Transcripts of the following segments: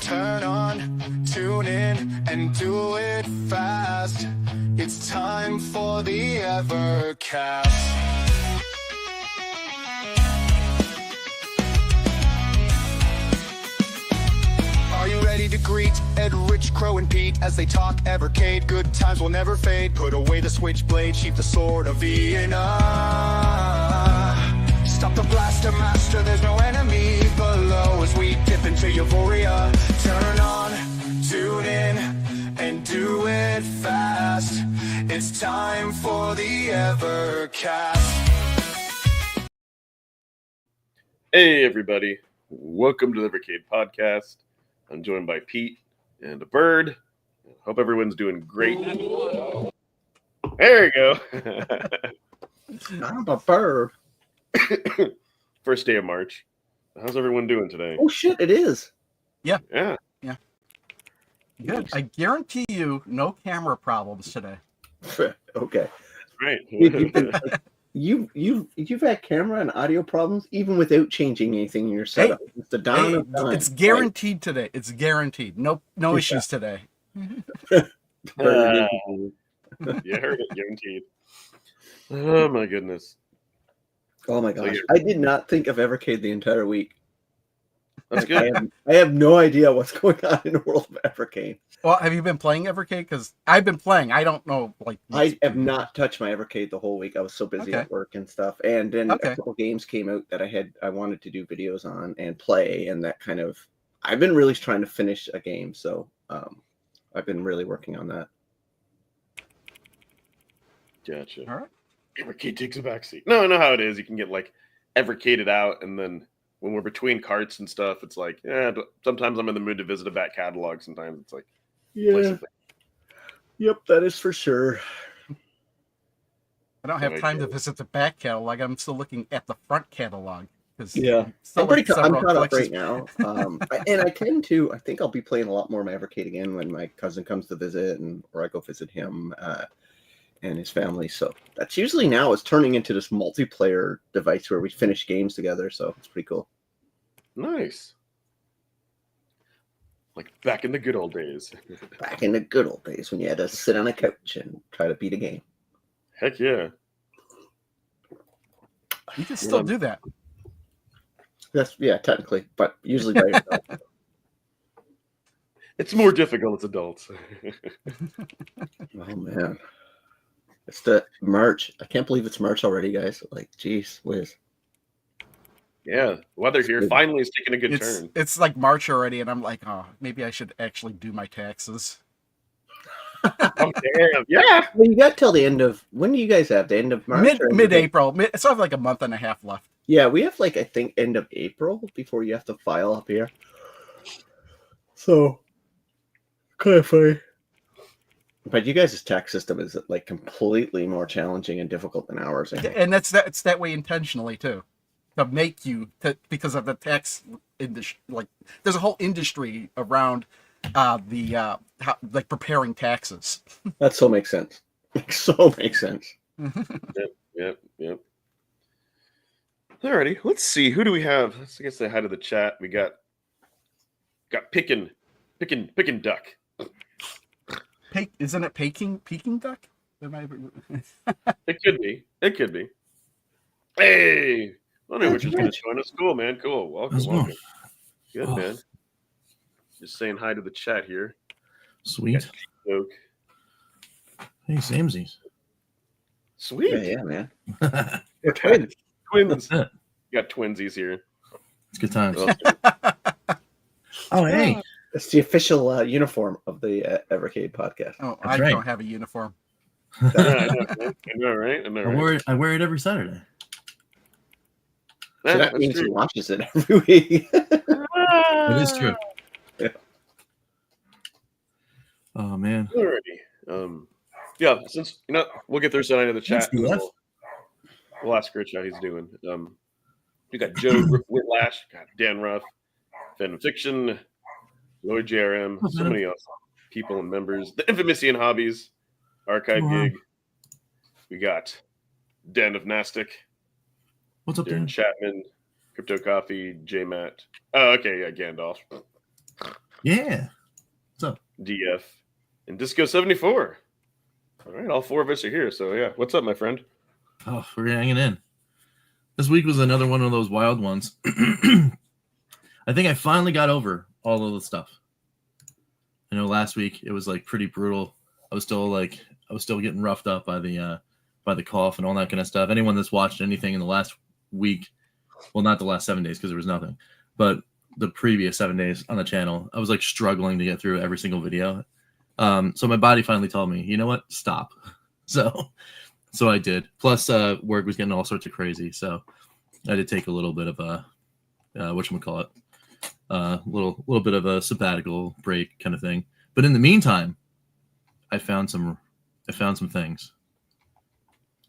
Turn on, tune in, and do it fast. It's time for the Evercast. Are you ready to greet Ed, Rich, Crow, and Pete as they talk Evercade? Good times will never fade. Put away the switchblade, sheath the sword of Vienna. Stop the blaster master, there's no enemy below as we dip into euphoria. Turn on, tune in, and do it fast. It's time for the Evercast. Hey everybody, welcome to the Evercade podcast. I'm joined by Pete and a bird. Hope everyone's doing great. There you go. I'm a bird. First day of March. How's everyone doing today? Oh shit, it is. Yeah. Good. I guarantee you no camera problems today. Okay. Right. You've had camera and audio problems even without changing anything in your setup. It's the dawn of time. It's guaranteed today. It's guaranteed. No issues today. Yeah, heard it, guaranteed. Oh my goodness. Oh my gosh. I did not think of Evercade the entire week. That's good. I have no idea what's going on in the world of Evercade. Well, have you been playing Evercade? Because I've been playing. I don't know. I have not touched my Evercade the whole week. I was so busy at work and stuff. And then a couple games came out that I wanted to do videos on and play, and that kind of I've been really trying to finish a game, so I've been really working on that. Gotcha. All right. Evercade takes a backseat. No, I know how it is. You can get like Evercaded out, and then when we're between carts and stuff, it's like, sometimes I'm in the mood to visit a back catalog. Sometimes it's like, yeah. Yep, that is for sure. I don't have time to visit the back catalog. I'm still looking at the front catalog. Yeah, I'm caught up right now. And I think I'll be playing a lot more of my Evercade again when my cousin comes to visit, or I go visit him and his family. So that's usually now it's turning into this multiplayer device where we finish games together. So it's pretty cool. Nice. Like back in the good old days. Back in the good old days when you had to sit on a couch and try to beat a game. Heck yeah. You can still do that. Technically, but usually by yourself. It's more difficult as adults. Oh man. It's the March. I can't believe it's March already, guys. Like, geez whiz. Yeah, weather here finally is taking a good turn. It's like March already, and I'm like, oh, maybe I should actually do my taxes. Oh, damn. Yeah. Well, you got till the end of, when do you guys have? The end of March? Mid-April. So I have like a month and a half left. Yeah, we have I think end of April before you have to file up here. So, kind of funny. But you guys' tax system is completely more challenging and difficult than ours. And it's that way intentionally too, to make you because of the tax industry. There's a whole industry around preparing taxes. That so makes sense. So makes sense. Yep. Alrighty, let's see. Who do we have? Let's say hi to the chat. We got Pickin' Duck. Isn't it Peking duck? It could be. Hey, I wonder which is going to join us. Cool, man. Cool. Welcome. Good, man. Just saying hi to the chat here. Sweet. Genejoke. Hey, samesies. Sweet. Yeah, man. We're twins. Twins. You got twinsies here. It's good times. Oh, hey. It's the official uniform of the Evercade podcast. Oh, That's I don't have a uniform. I know, right? I wear it every Saturday. So that means he watches it every week. It is true. Yeah. Oh man. Alrighty. Since we'll get through some into the chat. We'll ask Rich how he's doing. We got Joe Whitlash, got Dan Ruff, Fan Fiction, Lloyd JRM, so many awesome people and members. The Infamous Ian Hobbies, Archive Gig. We got Den of Nastic. What's up, Darren Chapman, Crypto Coffee, J Matt. Oh, okay, yeah, Gandalf. Yeah. What's up? DF, and Disco 74. All right, all four of us are here. So yeah, what's up, my friend? Oh, we're hanging in. This week was another one of those wild ones. I think I finally got over all of the stuff. I know last week it was like pretty brutal. I was still getting roughed up by the cough and all that kind of stuff. Anyone that's watched anything in the last week, well, not the last 7 days because there was nothing, but the previous 7 days on the channel, I was like struggling to get through every single video. So my body finally told me, you know what, stop. So I did. Plus, work was getting all sorts of crazy, so I did take a little bit of a whatchamacallit, little bit of a sabbatical break kind of thing. But in the meantime, I found some things.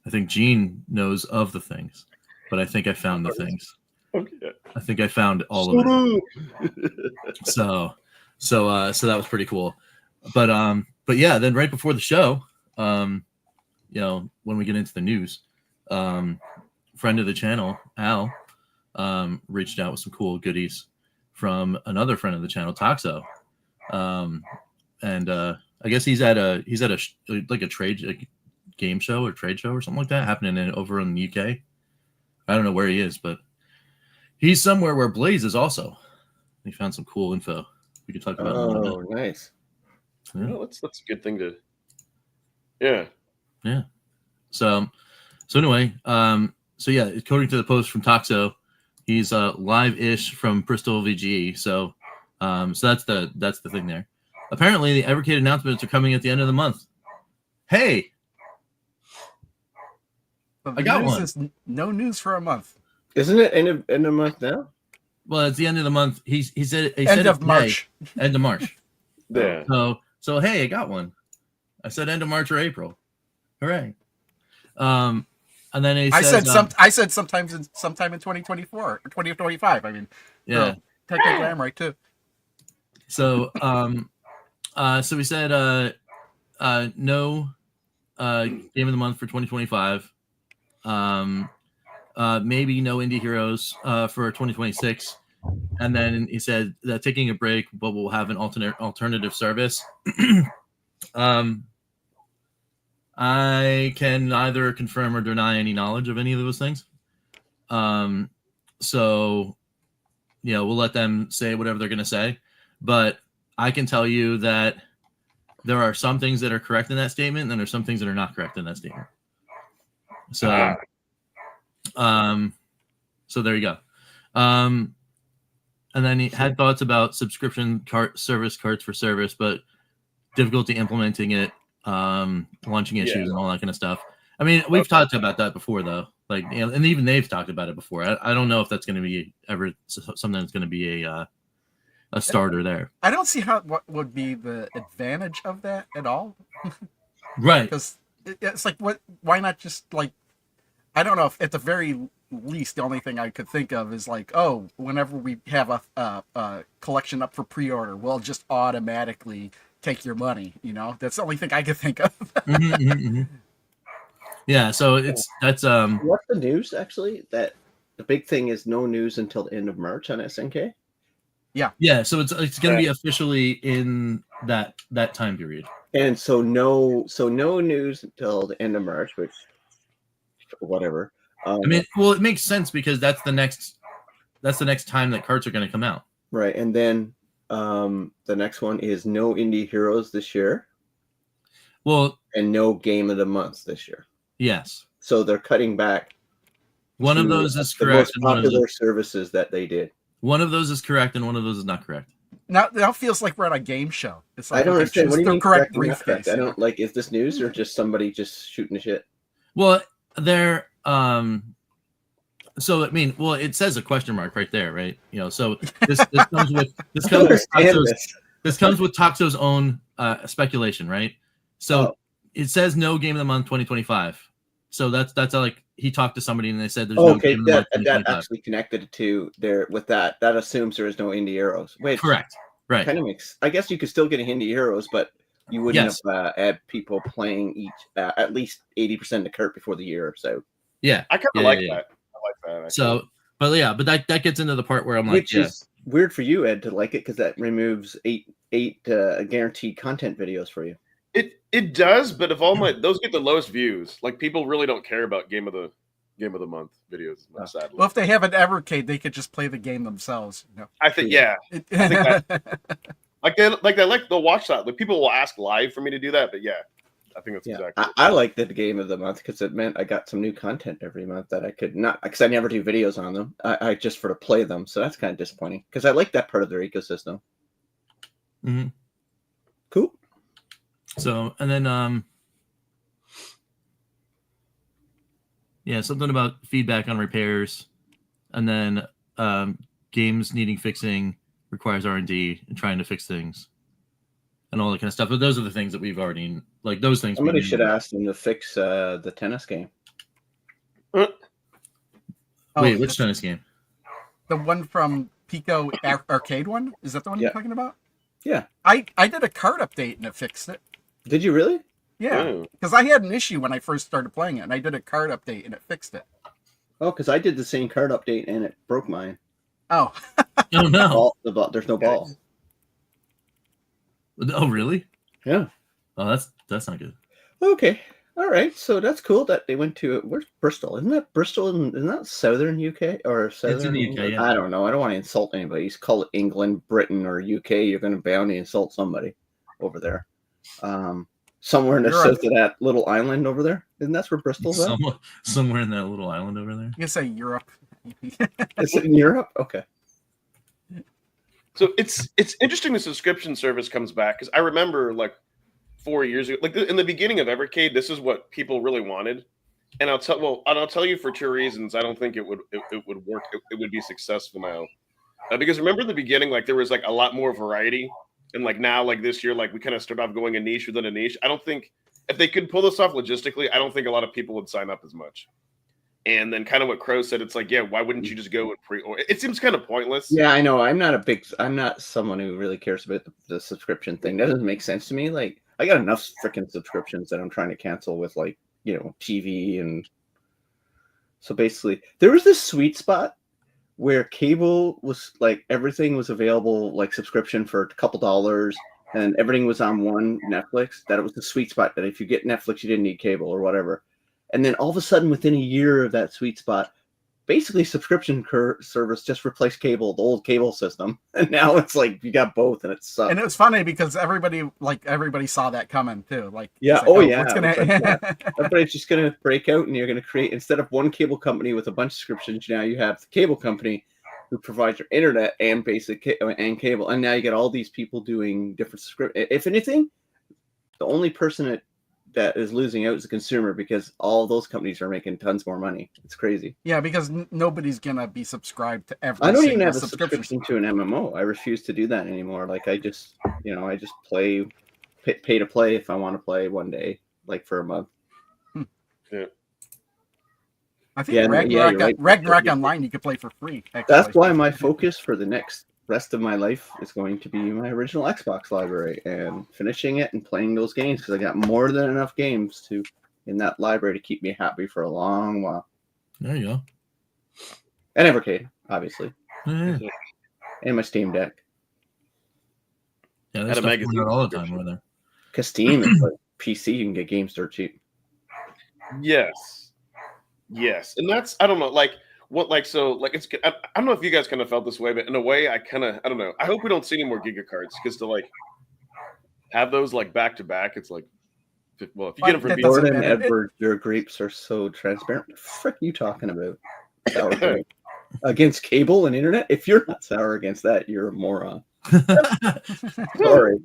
I think Gene knows of the things, but I think I found the things. Okay. I think I found all of it. So that was pretty cool. But yeah, then right before the show, you know, when we get into the news, friend of the channel, Al, reached out with some cool goodies from another friend of the channel, Toxo. And I guess he's at a like a trade game show or trade show or something like that happening over in the UK. I don't know where he is, but he's somewhere where Blaze is also. He found some cool info we could talk about. Oh, nice. Yeah. Well, that's a good thing to. Yeah. Yeah. So anyway, so yeah, according to the post from Toxo, he's live-ish from Bristol VGE. So that's the thing there. Apparently, the Evercade announcements are coming at the end of the month. Hey, I got one. No news for a month. Isn't it end of month now? Well, it's the end of the month. He said End of March. End of March. Yeah. So hey, I got one. I said end of March or April. Hooray. And then I said sometime in 2024 or 2025. I mean, yeah, so technically I'm right too. So so we said no game of the month for 2025. Maybe no indie heroes for 2026. And then he said that taking a break, but we'll have an alternative service. I can neither confirm or deny any knowledge of any of those things. So, you know, we'll let them say whatever they're going to say. But I can tell you that there are some things that are correct in that statement, and then there's some things that are not correct in that statement. So, so there you go. And then he had thoughts about subscription service cards for service, but difficulty implementing it, launching issues and all that kind of stuff. I mean, we've talked about that before, though. Like, you know, and even they've talked about it before. I don't know if that's going to be ever something that's going to be a starter there. I don't see what would be the advantage of that at all. Right. Because it's like, why not just like, I don't know, if at the very least the only thing I could think of is like, oh, whenever we have a collection up for pre-order, we'll just automatically take your money. You know, that's the only thing I could think of. Yeah, so that's what's the news actually? That the big thing is no news until the end of March on SNK. Yeah, so it's going to be officially in that time period. And so no news until the end of March, which whatever. I mean, well, it makes sense because that's the next time that cards are going to come out. Right, and then the next one is no indie heroes this year. Well, and no game of the month this year. Yes. So they're cutting back. One of those is correct. The most popular services that they did. One of those is correct, and one of those is not correct. Now feels like we're at a game show. It's like, I don't understand. What do you mean correct briefcase? I don't like. Is this news or just somebody just shooting the shit? Well, they're so I mean, well, it says a question mark right there, right? You know, so this comes with Toxo's own speculation, right? So it says no game of the month 2025. So that's like he talked to somebody and they said there's no game of the month 2025. That actually connected to there with that. That assumes there is no indie heroes. Wait, correct, right? Kind of makes. I guess you could still get indie heroes, but you wouldn't have had people playing each at least 80% of the cart before the year. So I kind of like that. I like that. Actually. So, but that gets into the part where I'm like, weird for you, Ed, to like it because that removes eight guaranteed content videos for you. It does, but if all those get the lowest views, like people really don't care about game of the month videos. Sadly, well, if they have an Evercade, they could just play the game themselves. You know? I think I think that they'll watch that. Like people will ask live for me to do that, but yeah, I think that's exactly. I like the game of the month because it meant I got some new content every month that I could not, because I never do videos on them. I just for to play them, so that's kind of disappointing because I like that part of their ecosystem. Mm-hmm. Cool. So, and then something about feedback on repairs, and then games needing fixing requires R&D and trying to fix things and all that kind of stuff. But those are the things that we've already, like those things. Somebody should ask them to fix the tennis game. Wait, which tennis game? The one from Pico Arcade one? Is that the one you're talking about? Yeah. I did a card update and it fixed it. Did you really? Yeah, because I had an issue when I first started playing it, and I did a card update and it fixed it. Oh, because I did the same card update and it broke mine. Oh. Oh no! There's no ball. Oh really? Yeah. Oh, that's not good. Okay. All right. So that's cool that they went to where's Bristol? Isn't that Bristol? Isn't that southern UK or southern? It's in the UK. Yeah. I don't know. I don't want to insult anybody. You call it England, Britain, or UK. You're going to bound to insult somebody over there. Somewhere in the south of that little island over there. Isn't that where Bristol's at? Somewhere in that little island over there. You can say Europe. Is it in Europe? Okay. So it's interesting the subscription service comes back because I remember like 4 years ago, like in the beginning of Evercade, this is what people really wanted, and I'll tell you for two reasons. I don't think it would work. It would be successful now, because remember in the beginning, like there was like a lot more variety, and like now, like this year, like we kind of started off going a niche within a niche. I don't think if they could pull this off logistically, I don't think a lot of people would sign up as much. And then kind of what Crow said, it's like, yeah, why wouldn't you just go and pre-order? It seems kind of pointless. Yeah, I know. I'm not someone who really cares about the subscription thing. That doesn't make sense to me. Like, I got enough freaking subscriptions that I'm trying to cancel with, like, TV. And so basically, there was this sweet spot where cable was like everything was available, like subscription for a couple dollars, and everything was on one Netflix. That it was the sweet spot that if you get Netflix, you didn't need cable or whatever. And then all of a sudden, within a year of that sweet spot, basically subscription service just replaced cable, the old cable system. And now it's like you got both, and it sucks. And it was funny because everybody saw that coming too. Like, yeah, like, yeah. Everybody's just gonna break out, and you're gonna create, instead of one cable company with a bunch of subscriptions, now you have the cable company who provides your internet and basic and cable, and now you get all these people doing different subscriptions. If anything, the only person that is losing out is the consumer, because all those companies are making tons more money. It's crazy. Yeah, because nobody's gonna be subscribed to every. I don't even have a subscription to an MMO. I refuse to do that anymore. Like I just play, pay to play if I want to play one day, like for a month. Yeah. I think Ragnarok Online you could play for free. Actually. That's why my focus for the next rest of my life is going to be my original Xbox library and finishing it and playing those games, because I got more than enough games in that library to keep me happy for a long while. There you go. And Evercade, obviously. Mm-hmm. And my Steam Deck. Yeah, there's stuff coming out all the time over there. Because Steam is like PC, you can get games dirt cheap. Yes, and that's, I don't know, like what, like, so like it's, I don't know if you guys kind of felt this way, but in a way I don't know. I hope we don't see any more Giga cards, because to like have those like back to back, it's like, well, if you get them from Gordon and Edward, your grapes are so transparent. What the frick are you talking about? Sour grape against cable and internet? If you're not sour against that, you're a moron. Sorry.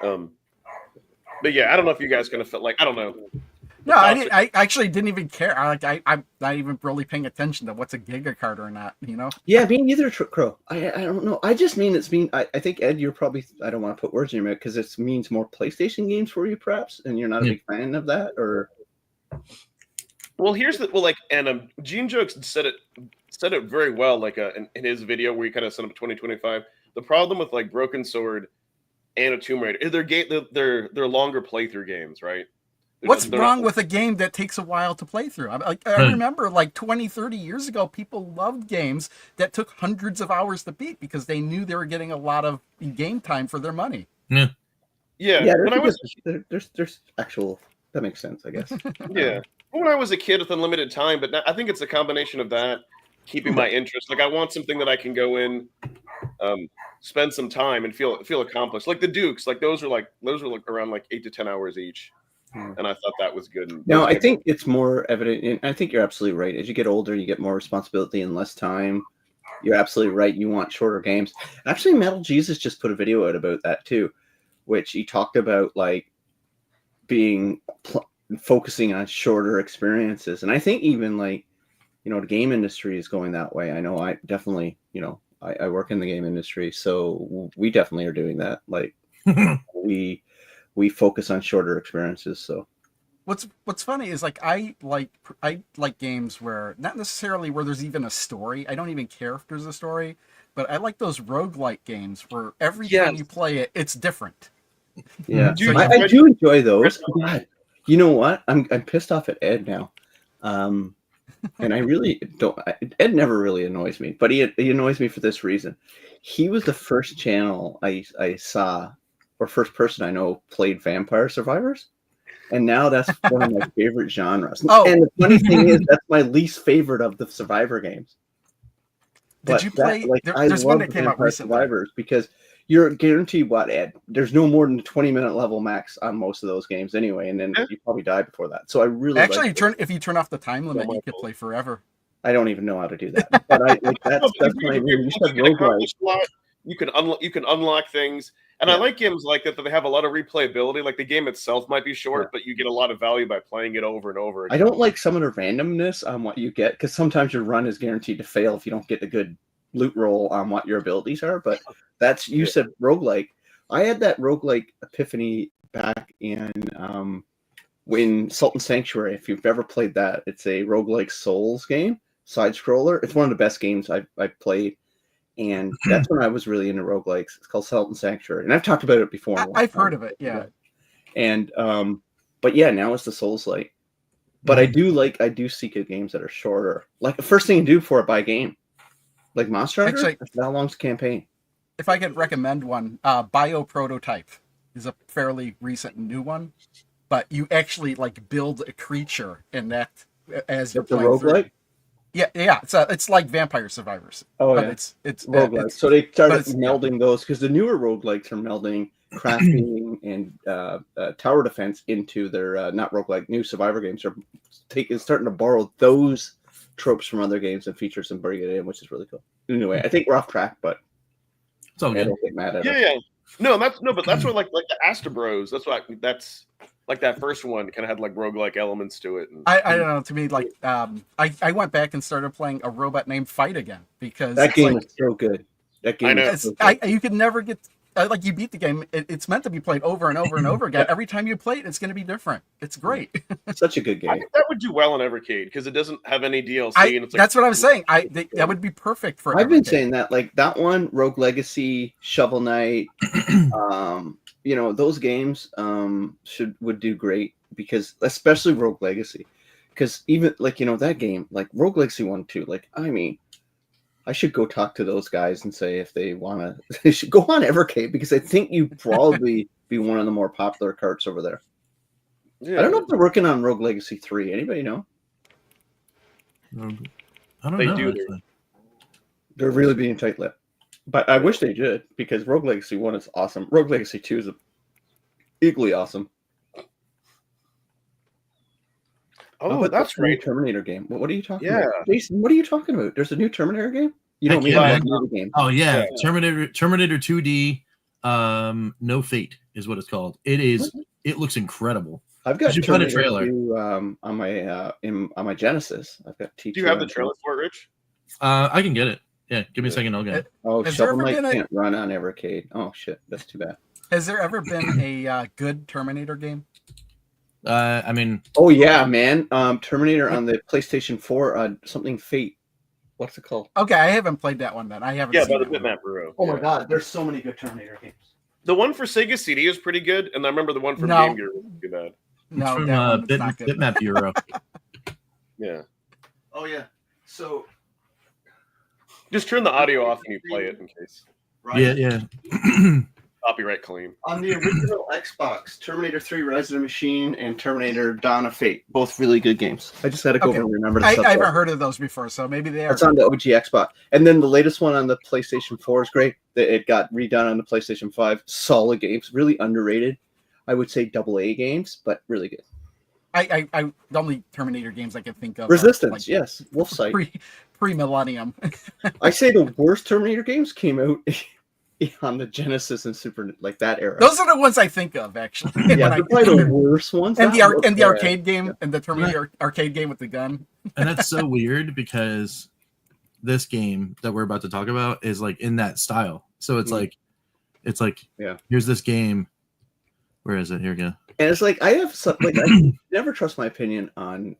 But yeah, I don't know if you guys kind of felt like, I don't know. No, I actually didn't even care. I'm not even really paying attention to what's a Giga card or not, Yeah, me neither, Crow. I don't know. I just mean I think, Ed, you're probably, I don't want to put words in your mouth, because it means more PlayStation games for you, perhaps, and you're not a big fan of that, or... Well, Genejoke said it very well, like in his video where he kind of set up 2025. The problem with like Broken Sword and a Tomb Raider is they're longer playthrough games, right? What's wrong with a game that takes a while to play through? I remember like 20, 30 years ago, people loved games that took hundreds of hours to beat because they knew they were getting a lot of game time for their money. Yeah. Yeah. There's actual, that makes sense, I guess. Yeah. When I was a kid with unlimited time, but I think it's a combination of that, keeping my interest. Like I want something that I can go in, spend some time and feel accomplished. Like the Dukes, like those are around like 8 to 10 hours each. And I thought that was good. No, I think it's more evident. And I think you're absolutely right. As you get older, you get more responsibility and less time. You're absolutely right. You want shorter games. Actually, Metal Jesus just put a video out about that too, which he talked about like focusing on shorter experiences. And I think even like, the game industry is going that way. I know I definitely, I work in the game industry, so we definitely are doing that. Like we focus on shorter experiences. So what's funny is like I like games where not necessarily where there's even a story. I don't even care if there's a story, but I like those roguelike games where every time you play it, it's different. Yeah, I do enjoy those. God, you know what? I'm pissed off at Ed now. And I really don't. Ed never really annoys me, but he annoys me for this reason. He was the first channel I saw, or first person I know played Vampire Survivors, and now that's one of my favorite genres. Oh. And the funny thing is, that's my least favorite of the Survivor games. Did you play? There's one that came out recently. Survivors because you're guaranteed what, Ed? There's no more than a 20-minute level max on most of those games anyway, and then you probably die before that. So I really actually if you turn off the time limit, you could play forever. I don't even know how to do that, but that's what I mean. You said roguelike. You can unlock things, and I like games like that they have a lot of replayability. Like the game itself might be short, but you get a lot of value by playing it over and over again. I don't like some of the randomness on what you get because sometimes your run is guaranteed to fail if you don't get a good loot roll on what your abilities are, but that's said roguelike. I had that roguelike epiphany back in when Sultan Sanctuary. If you've ever played that, it's a roguelike Souls game, side scroller. It's one of the best games I've played, and that's when I was really into roguelikes. It's called Sultan Sanctuary, and I've talked about it before. I've heard of it, yeah. And but yeah, now it's the Souls-like. But I do seek out games that are shorter. Like the first thing you do before I buy a game. Like Monster Hunter? Actually, how long's the campaign? If I could recommend one, Bioprototype is a fairly recent new one, but you actually like build a creature in that as you're playing through. Roguelike? Yeah. It's like Vampire Survivors. Oh yeah, it's roguelike. So they started melding those because the newer roguelikes are melding crafting and tower defense into their not roguelike new Survivor games. Are starting to borrow those tropes from other games and features and bring it in, which is really cool. Anyway, I think we're off track, but it's all good. I don't get mad at it. Yeah. But that's what like the Asta Bros. That's like that first one kind of had like roguelike elements to it. And, I don't know. To me, like I went back and started playing A Robot Named Fight again because that game is so good. That game is so good. You could never get. Like you beat the game, it's meant to be played over and over and over again. Every time you play it, it's going to be different. It's great. Such a good game. I think that would do well in Evercade because it doesn't have any DLC. And it's like, that's what I was saying. That would be perfect for. I've been saying that, like that one, Rogue Legacy, Shovel Knight, those games would do great because, especially Rogue Legacy, because even like that game, like Rogue Legacy 1, 2, like I mean. I should go talk to those guys and say if they want to. They should go on Evercade because I think you'd probably be one of the more popular carts over there. Yeah. I don't know if they're working on Rogue Legacy 3. Anybody know? I don't know. They're really being tight-lipped. But I wish they did because Rogue Legacy 1 is awesome. Rogue Legacy 2 is equally awesome. Oh, that's great. Terminator game. What are you talking about? Jason, what are you talking about? There's a new Terminator game? You don't mean the game. Oh, yeah. Terminator 2D No Fate is what it's called. It looks incredible. I've got Terminator 2 on my Genesis. I've got T2. Do you have the trailer for it, Rich? I can get it. Yeah, give me a second, I'll get it. Oh, Shovel Knight can't run on Evercade. Oh, shit. That's too bad. Has there ever been a good Terminator game? I mean, oh yeah, man. Terminator on the PlayStation 4, something Fate. What's it called? Okay, I haven't played that one then. I haven't. Yeah, by the Bitmap Bureau. Oh my god, there's so many good Terminator games. The one for Sega CD is pretty good, and I remember the one from Game Gear was too bad. No, from that one's not good. Bitmap Bureau. Yeah. Oh yeah. So Just turn the audio off when you play it in case. right. Yeah. Copyright claim. On the original Xbox, Terminator 3 Rise of the Machine and Terminator Dawn of Fate, both really good games. I just had to go over and remember the I stuff. haven't heard of those before, so maybe they are. It's on the OG Xbox. And then the latest one on the PlayStation 4 is great. It got redone on the PlayStation 5. Solid games, really underrated. I would say AA games, but really good. I the only Terminator games I can think of. Resistance, yes. Wolfsight. Pre-millennium. I say the worst Terminator games came out on the Genesis and Super, like that era. Those are the ones I think of, actually. Yeah, they're probably the worst ones. And the arcade game, and the Terminator arcade game with the gun. And that's so weird because this game that we're about to talk about is like in that style. So it's like, yeah. Here's this game. Where is it? Here we go. And it's like I have some, like I never trust my opinion on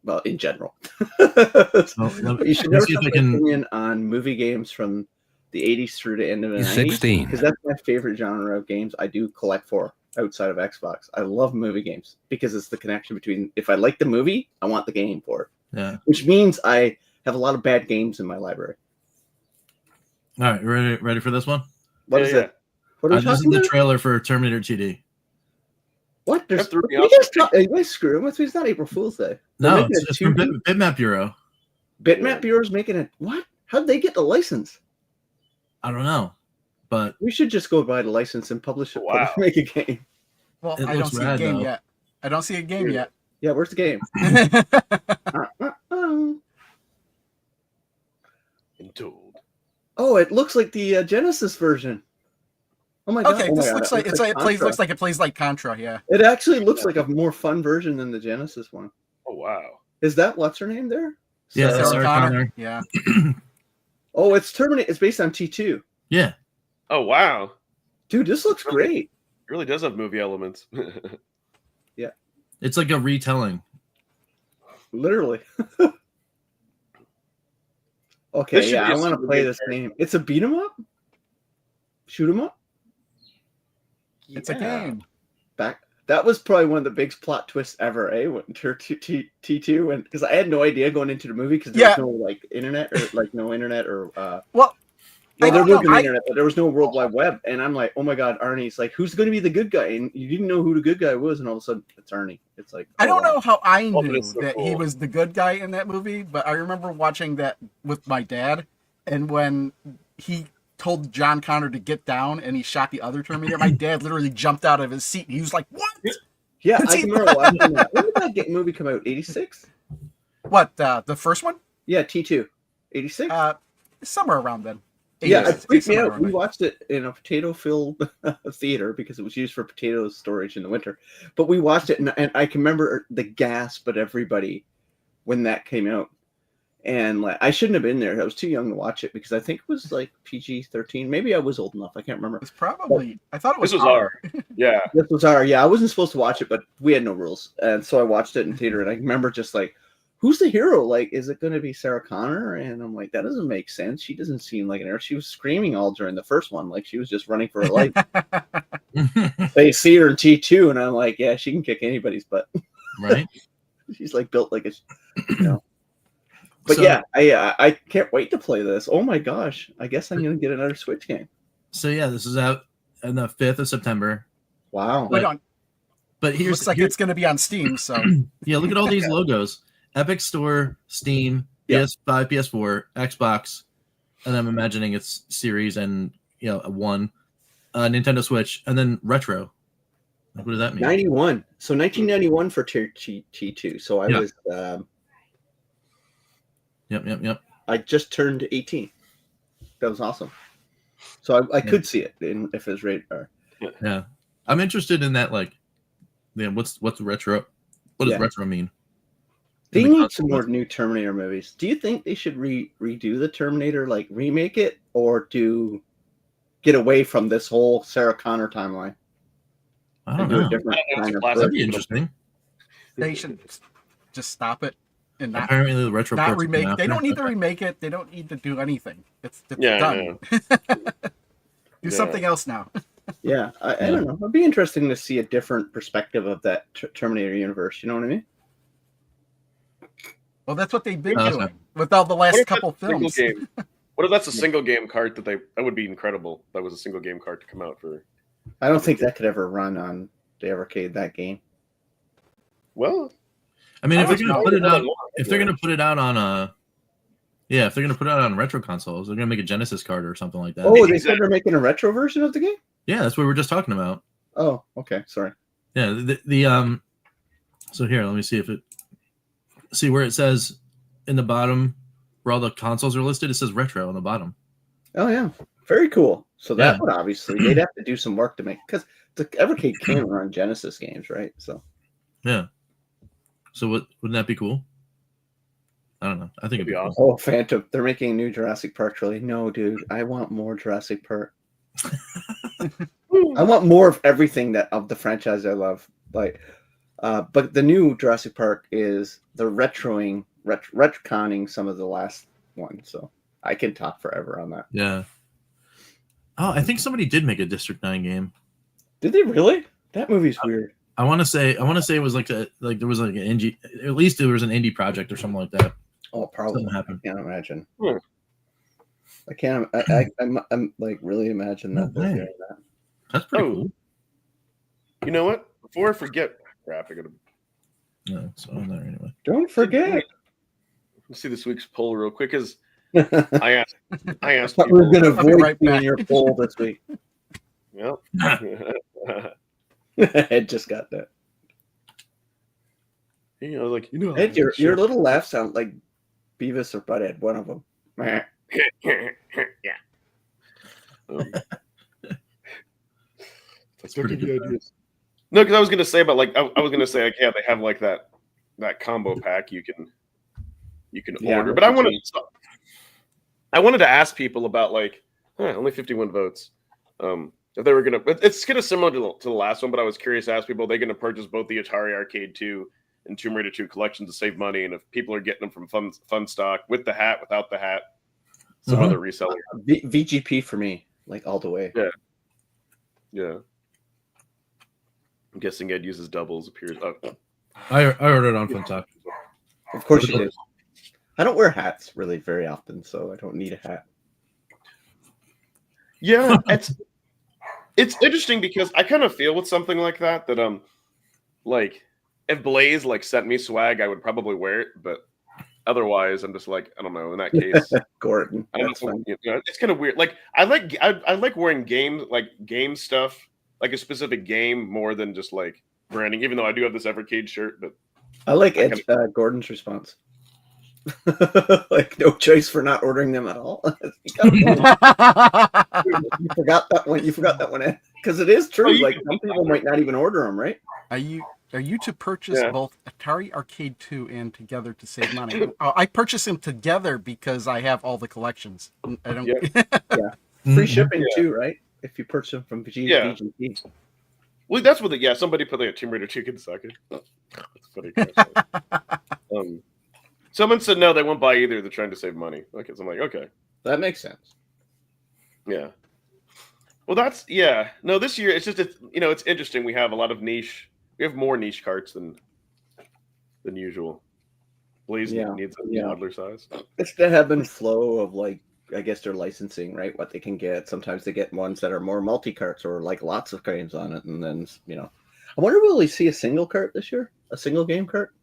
well, in general. You should never trust my opinion on movie games from the 80s through the end of the 90s. 16. Because that's my favorite genre of games I do collect for outside of Xbox. I love movie games because it's the connection between, if I like the movie, I want the game for it. Yeah. Which means I have a lot of bad games in my library. All right, ready for this one? What is it? What are we This is talking the about? trailer for Terminator 2D. What? There's Threw me you off. guys screwing with me. It's not April Fool's Day. They're No, making it's a just from 2D. Bitmap Bureau. Bitmap Bureau's making it. What? How'd they get the license? I don't know, but We should just go buy the license and publish it. Wow. Make a game. Well, It I don't looks see a rad, game though. yet. I don't see a game yet. Yeah, where's the game? Told. Oh, it looks like the Genesis version. Oh my god! Okay, Oh my this God, looks like Contra. looks like it plays like Contra. Yeah. It actually looks like a more fun version than the Genesis one. Oh wow. Is that what's her name there? Yeah, Sarah- Sarah Connor. Yeah. Oh, it's Terminator. It's based on T2. Yeah, Oh wow. Dude, this looks great. It really does have movie elements. it's like a retelling. Literally. This Okay, should yeah, be I a want to super play good this game. game. It's a beat 'em up. Shoot 'em up. It's a Yeah. game. That was probably one of the biggest plot twists ever, eh? When T2 and because I had no idea going into the movie because there was no like internet or like no internet or Well, I there don't was know. no internet, but there was no World Wide Web, and I'm like, oh my god, Arnie's like, who's going to be the good guy? And you didn't know who the good guy was, and all of a sudden it's Arnie. It's like I don't wow. know how I Oh, but knew it's so that he cool. was the good guy in that movie, but I remember watching that with my dad, and when he told John Connor to get down and he shot the other Terminator, my dad literally jumped out of his seat. He was like, "What? Yeah, I can remember watching that. When did that movie come out? 86? What? The first one? Yeah, T2. 86? Somewhere around then." Yeah, 80s, it freaked me somewhere out. around We then. watched it in a potato-filled theater because it was used for potato storage in the winter. But we watched it, and I can remember the gasp of everybody when that came out. And like, I shouldn't have been there. I was too young to watch it because I think it was like PG-13. Maybe I was old enough. I can't remember. It's probably. I thought it was. This was R. Yeah. This was our, yeah, I wasn't supposed to watch it, but we had no rules. And so I watched it in theater, and I remember just like, who's the hero? Like, is it going to be Sarah Connor? And I'm like, that doesn't make sense. She doesn't seem like an hero. She was screaming all during the first one. Like, she was just running for her life. They see her in T2, and I'm like, yeah, she can kick anybody's butt. Right? She's like built like a, you know. But So- yeah, I can't wait to play this. Oh my gosh. I guess I'm going to get another Switch game. So yeah, this is out on the 5th of September. Wow. Wait on. But here's Looks like it's going to be on Steam. So yeah, look at all these logos: Epic Store, Steam, Yeah. PS5, PS4, Xbox, and I'm imagining it's Series and one, Nintendo Switch, and then retro. Like, what does that mean? 91. So 1991 for T2. So I Yeah. was, Yep. I just turned 18. That was awesome. So I could see it if it was rated R. Yeah, I'm interested in that. Like, yeah, what's retro? What does Yeah. retro mean? They In the need some console. more new Terminator movies. Do you think they should redo the Terminator, like remake it, or get away from this whole Sarah Connor timeline I don't and do a know. different I don't know, kind it's of? classic. That'd be interesting. they should just stop it and not Apparently, the retro not parts remake. come They after. don't need to remake it. They don't need to do anything. It's Yeah, I done. know. Do Yeah. something else now. Yeah, I don't know. It'd be interesting to see a different perspective of that Terminator universe. You know what I mean? Well, that's what they've been doing with all the last couple films. Game? What if that's a single game cart that would be incredible? That was a single game cart to come out for. I don't think that could ever run on the Evercade, that game. Well, I mean, if they're gonna put it out, if they're gonna put it out on if they're gonna put it out on retro consoles, they're gonna make a Genesis card or something like that. Oh, they said they're making a retro version of the game? Yeah, that's what we were just talking about. Oh, okay, sorry. Yeah, so here, let me see see where it says in the bottom where all the consoles are listed, it says retro on the bottom. Oh yeah. Very cool. So that would obviously they'd have to do some work to make, because the Evercade can run Genesis games, right? So yeah. So wouldn't that be cool? I don't know. I think it'd be awesome. Oh, Phantom! They're making a new Jurassic Park trilogy. No, dude, I want more Jurassic Park. I want more of everything of the franchise I love. Like, but the new Jurassic Park is the retconning some of the last one. So I can talk forever on that. Yeah. Oh, I think somebody did make a District 9 game. Did they really? That movie's weird. I want to say it was like there was like an indie, at least there was an indie project or something like that. Oh, probably. Something happened. I can't imagine. Hmm. I can't. I'm like really imagine that. Oh, that's pretty cool. You know what? Before I forget, crap, I gotta. No, it's on there anyway. Don't forget. Let's see this week's poll real quick. Cause I asked. We're gonna avoid right doing your poll this week. Yep. Ed just got that. You know, like Ed, your little laugh sound like Beavis or Butthead. One of them. Yeah. That's pretty good. No, because I was gonna say about like I was gonna say like, yeah, they have like that combo pack you can order. But I wanted to ask people about like only 51 votes. If they were gonna, it's kind of similar to the last one, but I was curious to ask people, are they gonna purchase both the Atari Arcade 2 and Tomb Raider 2 collection to save money? And if people are getting them from fun stock, with the hat, without the hat, some other reseller. VGP for me, like all the way. Yeah. I'm guessing Ed uses doubles. Appears. I ordered on fun stock. Of course you did. I don't wear hats really very often, so I don't need a hat. Yeah, it's interesting because I kind of feel with something like that like if Blaze like sent me swag, I would probably wear it, but otherwise I'm just like, I don't know. In that case, Gordon, it's kind of weird. Like I like wearing game stuff, like a specific game, more than just like branding. Even though I do have this Evercade shirt, but I like Gordon's response. Like no choice for not ordering them at all. You forgot that one. You forgot that one, because it is true. Like some people might not even order them, right? Are you to purchase both Atari Arcade 2 and together to save money? I purchase them together because I have all the collections. I don't. Free shipping too, right? If you purchase them from VGP. Well, that's what somebody put like a Tomb Raider 2 can suck it. That's funny. Someone said no, they won't buy either. They're trying to save money. Okay, so I'm like, okay, that makes sense. Yeah. Well, no, this year it's just it's interesting. We have a lot of niche. We have more niche carts than usual. Blaze needs a toddler size. It's the ebb and flow of like, I guess they're licensing, right? What they can get. Sometimes they get ones that are more multi carts or like lots of games on it, and then I wonder, will we see a single cart this year? A single game cart?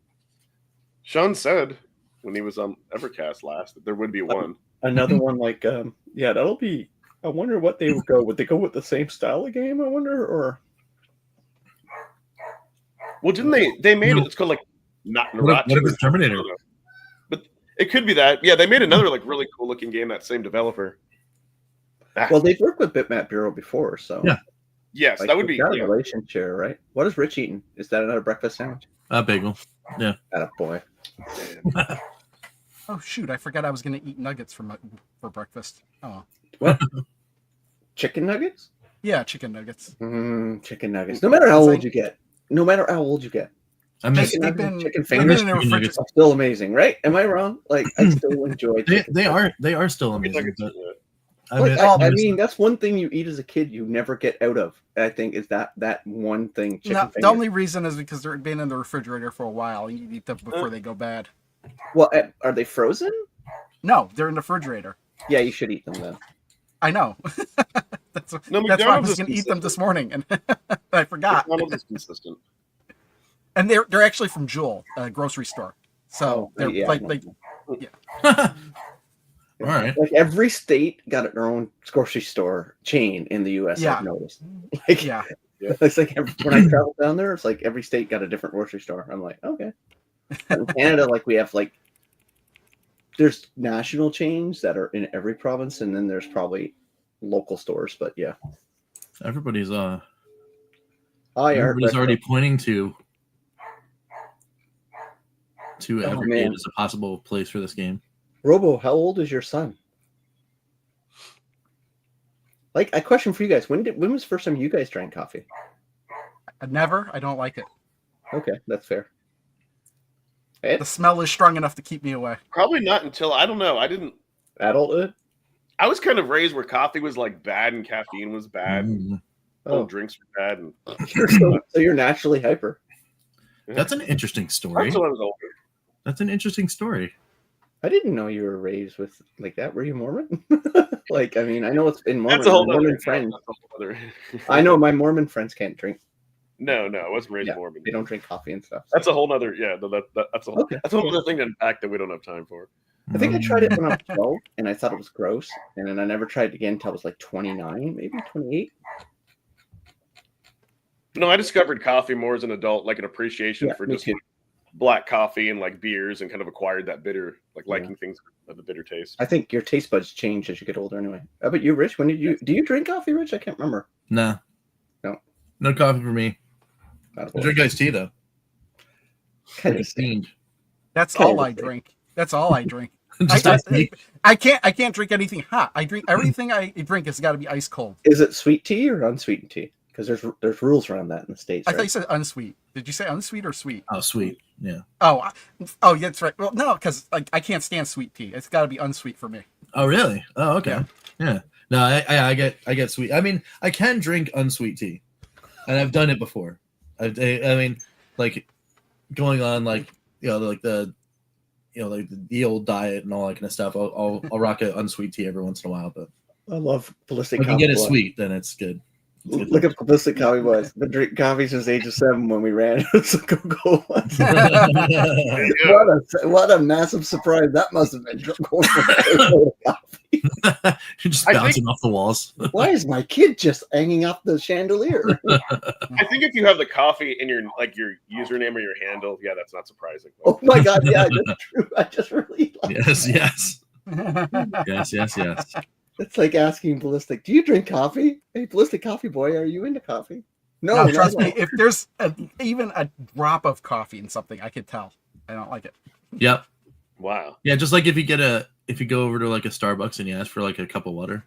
Sean said when he was on Evercast last that there would be one. Another one like that'll be. I wonder what they would go. Would they go with the same style of game? I wonder, or well, didn't they made it? It's called like not what if it's Terminator? But it could be that. Yeah, they made another like really cool looking game. That same developer. Well, they've worked with Bitmap Bureau before, so yes, like, that would be a relationship, right? What is Rich eating? Is that another breakfast sandwich? Bagel. Yeah. Attaboy. Oh shoot! I forgot I was going to eat nuggets for breakfast. Oh. What? Chicken nuggets? Yeah, chicken nuggets. Chicken nuggets. No matter how old you get. I miss chicken fingers are still amazing, right? Am I wrong? Like I still enjoy chicken. They are still amazing. I mean, that's one thing you eat as a kid you never get out of. I think is that one thing. No, the only reason is because they're been in the refrigerator for a while, and you eat them before they go bad. Well, are they frozen? No, they're in the refrigerator. Yeah, you should eat them then. I know. that's why I was going to eat them this morning, and I forgot. McDonald's is consistent. And they're actually from Jewel, a grocery store. So they're yeah. All right. Like every state got their own grocery store chain in the U.S. Yeah. I've noticed. Like, yeah. It's like when I travel down there, it's like every state got a different grocery store. I'm like, okay. But in Canada, like we have like there's national chains that are in every province, and then there's probably local stores. But yeah, everybody's everybody's already pointing to Evercade as a possible place for this game. Robo, how old is your son? Like, a question for you guys: when was the first time you guys drank coffee? Never. I don't like it. Okay, that's fair. The smell is strong enough to keep me away. Probably not until I don't know. I didn't. Adulthood. I was kind of raised where coffee was like bad and caffeine was bad. Oh, drinks were bad. And... so you're naturally hyper. That's an interesting story. Until I was older. That's an interesting story. I didn't know you were raised with like that. Were you Mormon? Like, I mean, I know it's in Mormon. That's a whole Mormon other friends. Other... I know my Mormon friends can't drink. No, I wasn't raised Mormon. They don't drink coffee and stuff. So. That's a whole other, that's a whole other thing to unpack that we don't have time for. I think I tried it when I was 12, and I thought it was gross, and then I never tried it again until I was like 29, maybe 28. No, I discovered coffee more as an adult, like an appreciation for just black coffee and like beers, and kind of acquired that bitter, like liking things of the bitter taste. I think your taste buds change as you get older anyway. How about you, Rich? Do you drink coffee, Rich? I can't remember. Nah. No coffee for me. I drink iced tea though. Kind of steamed. That's all I drink. That's all I drink. I can't drink anything hot. I drink everything I drink has got to be ice cold. Is it sweet tea or unsweetened tea? Because there's rules around that in the States. I thought you said unsweet. Did you say unsweet or sweet? Oh, sweet. Yeah. Oh, yeah, that's right. Well, no, because I can't stand sweet tea. It's got to be unsweet for me. Oh, really? Oh, okay. Yeah. No, I get sweet. I mean, I can drink unsweet tea, and I've done it before. I mean, like going on like the old diet and all that kind of stuff. I'll rock an unsweet tea every once in a while, but I love ballistic. If you get it sweet, then it's good. Look at ballistic coffee boys. Been drinking coffee since age of 7 when we ran. It's a go. What a massive surprise that must have been. You're just bouncing off the walls. Why is my kid just hanging off the chandelier? I think if you have the coffee in your username or your handle, that's not surprising. Oh my god, yeah, that's true. I just really like yes. It's like asking Ballistic, do you drink coffee? Hey, Ballistic Coffee Boy, are you into coffee? No, trust me, if there's even a drop of coffee in something, I could tell. I don't like it. Yep. Wow. Yeah, just like if you go over to like a Starbucks and you ask for like a cup of water.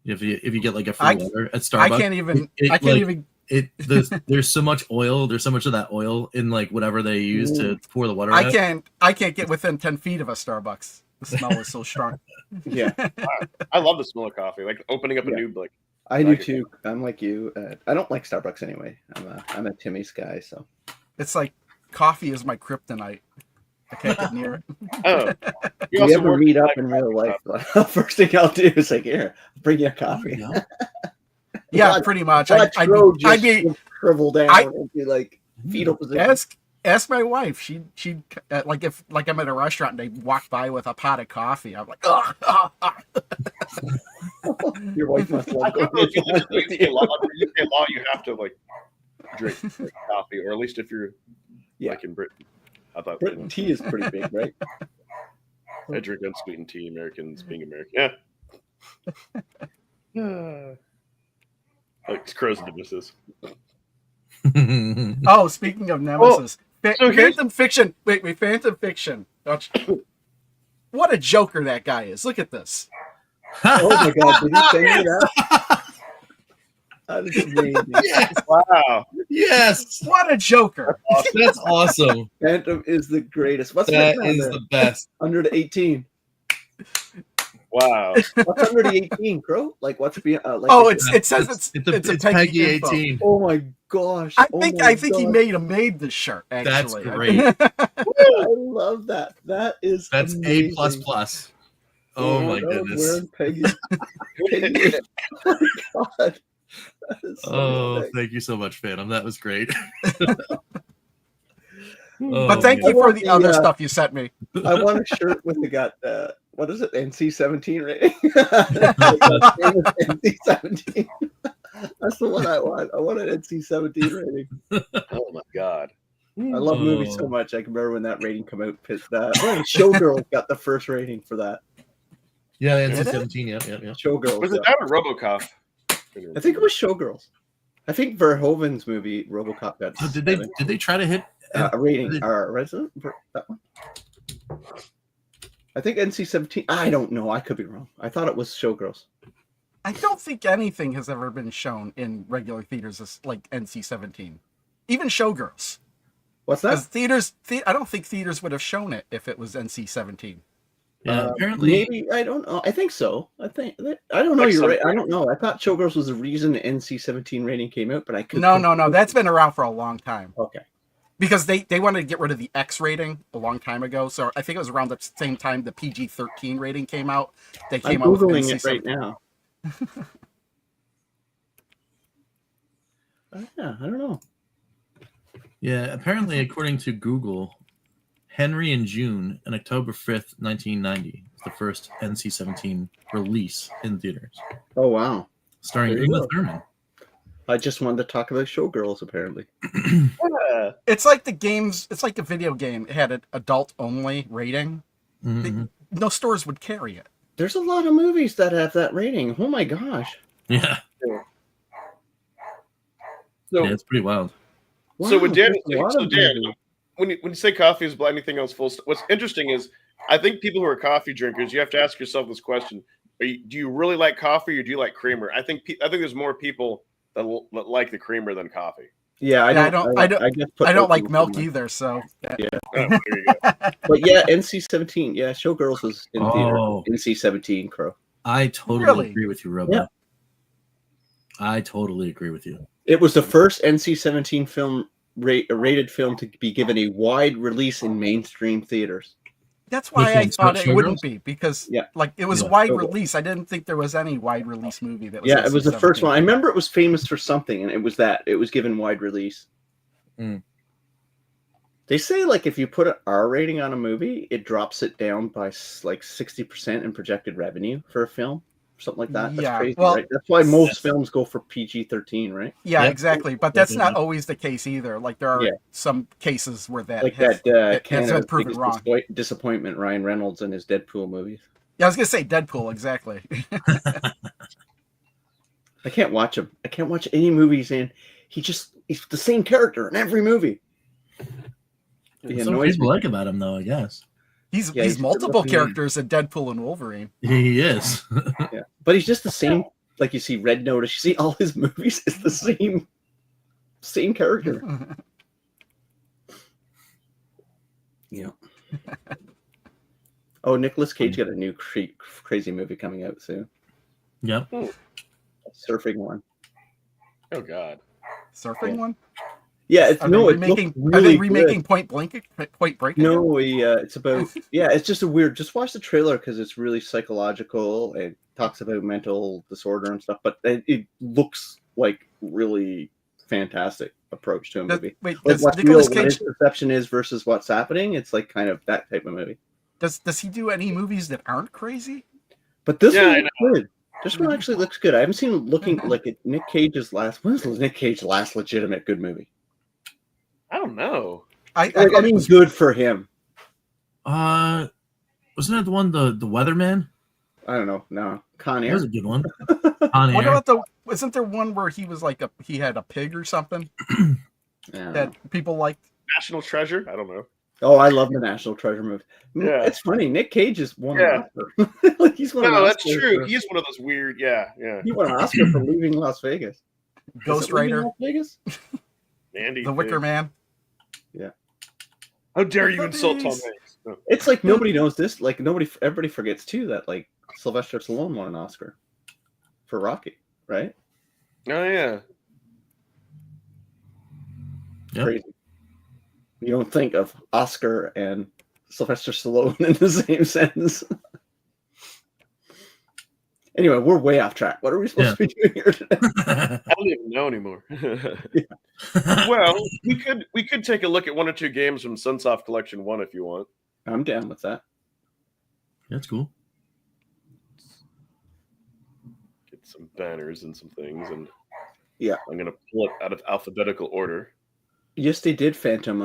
If you get like a free water at Starbucks. I can't even there's so much oil, there's so much of that oil in like whatever they use to pour the water out. I can't get within 10 feet of a Starbucks. The smell is so strong. Yeah. I love the smell of coffee. Like opening up a new I do too. I'm like you. I don't like Starbucks anyway. I'm a Timmy's guy, so it's like coffee is my kryptonite. I can't get near it. Oh, do we ever meet up in real life? First thing I'll do is like, here, bring you a coffee. Yeah, pretty much. I'd be shriveled down and be like fetal position. Ask my wife. She like if I'm at a restaurant and they walk by with a pot of coffee, I'm like, Your wife must love you have to like drink coffee, or at least if you're like in Britain. I thought Britain tea is pretty big, right? I drink unsweetened tea. Americans being American, like crows and nemesis. Oh, speaking of nemesis, Phantom Fiction. Wait, Phantom Fiction. What a joker that guy is! Look at this. Oh my god! Did you say that? That is amazing. Yes. Wow. Yes. What a joker. That's awesome. Phantom is the greatest. What's that is the best. Under 18. Wow. What's under the 18, Crow? Like what's beyond? It says it's a Peggy 18. Oh my gosh! I think he made the shirt. Actually, That's great. I love that. That's amazing. A++. Oh my goodness. Wearing Peggy. Peggy. Oh my god. Oh, thank you so much, Phantom. That was great. But thank you for the other stuff you sent me. I want a shirt with what is it? NC-17 rating. NC-17. That's the one I want. I want an NC-17 rating. Oh my god. I love movies so much. I can remember when that rating came out. Showgirls got the first rating for that. Yeah, NC-17. Yeah. Showgirls. Was it that or RoboCop? I think it was Showgirls. I think Verhoeven's movie RoboCop got. Oh, did they try to hit a rating? Resident that one. I think NC-17. I don't know. I could be wrong. I thought it was Showgirls. I don't think anything has ever been shown in regular theaters as like NC-17, even Showgirls. What's that? Theaters. I don't think theaters would have shown it if it was NC-17. Yeah, apparently. Maybe I don't know. I think so. I don't know. You're right. I don't know. I thought Showgirls was the reason the NC-17 rating came out, but I could. No. That's been around for a long time. Okay. Because they wanted to get rid of the X rating a long time ago. So I think it was around the same time the PG-13 rating came out. They came out with Googling NC-17. it right now. Yeah, I don't know. Yeah, apparently, according to Google, Henry and June on October 5th, 1990 was the first NC-17 release in theaters. Oh, wow. Starring Uma Thurman. I just wanted to talk about Showgirls, apparently. It's like it's like a video game. It had an adult-only rating. Mm-hmm. No stores would carry it. There's a lot of movies that have that rating. Oh, my gosh. Yeah. So, yeah, it's pretty wild. Wow, so with Dan, Dan, when you say coffee is black, anything else full? What's interesting is, I think people who are coffee drinkers, you have to ask yourself this question: do you really like coffee, or do you like creamer? I think there's more people that like the creamer than coffee. Yeah, I don't like milk either. So yeah. Oh, there you go. But yeah, NC-17. Yeah, Showgirls was in theater. NC-17, Crow. I totally agree with you, Robo. Yeah. I totally agree with you. It was the first NC-17 film rated film to be given a wide release in mainstream theaters. That's why I thought it wouldn't be, because it was wide release. I didn't think there was any wide release movie that was. Yeah, it was the first one. I remember it was famous for something, and it was given wide release. Mm. They say like if you put an R rating on a movie, it drops it down by like 60% in projected revenue for a film. Something like that. That's crazy, right? That's why most films go for PG-13, right? Yeah, exactly. But that's not always the case either. Like there are some cases where that has been proven wrong. Disappointment, Ryan Reynolds and his Deadpool movies. Yeah, I was gonna say Deadpool, exactly. I can't watch him. I can't watch any movies in. He's the same character in every movie. Some people like about him though, I guess. He's multiple characters in Deadpool and Wolverine. He is. Yeah. But he's just the same. Like you see Red Notice, you see all his movies, it's the same character. Yeah. Oh, Nicolas Cage got a new crazy movie coming out soon. Yep. A surfing one. Oh God. Surfing one? Yeah, are they remaking Point Break? No, it's about it's just just watch the trailer because it's really psychological and talks about mental disorder and stuff, but it looks like really fantastic approach to a movie. Like what his perception is versus what's happening. It's like kind of that type of movie. Does he do any movies that aren't crazy? But this one looks good. This one actually looks good. I haven't seen him looking like Nick Cage's last. When was Nick Cage's last legitimate good movie? I don't know. I mean, good for him. Wasn't that the one, the Weatherman? I don't know. No, Con Air. That was a good one. What about wasn't there one where he was like he had a pig or something that people liked? National Treasure? I don't know. Oh, I love the National Treasure movie. Yeah, it's funny. Nick Cage is one an Oscar. Like he's one. No, that's true. He's one of those weird. Yeah. He won an Oscar for Leaving Las Vegas. Ghost Rider. Las Vegas. Andy. The Wicker Man. Yeah. How dare you insult Tom Hanks? It's like nobody knows this. Like everybody forgets too that like Sylvester Stallone won an Oscar for Rocky, right? Oh yeah. Yep. Crazy. You don't think of Oscar and Sylvester Stallone in the same sentence. Anyway, we're way off track. What are we supposed to be doing here today? I don't even know anymore. Well, we could take a look at one or two games from Sunsoft Collection 1 if you want. I'm down with that. That's cool. Get some banners and some things, and yeah, I'm gonna pull it out of alphabetical order. Yes, they did, Phantom.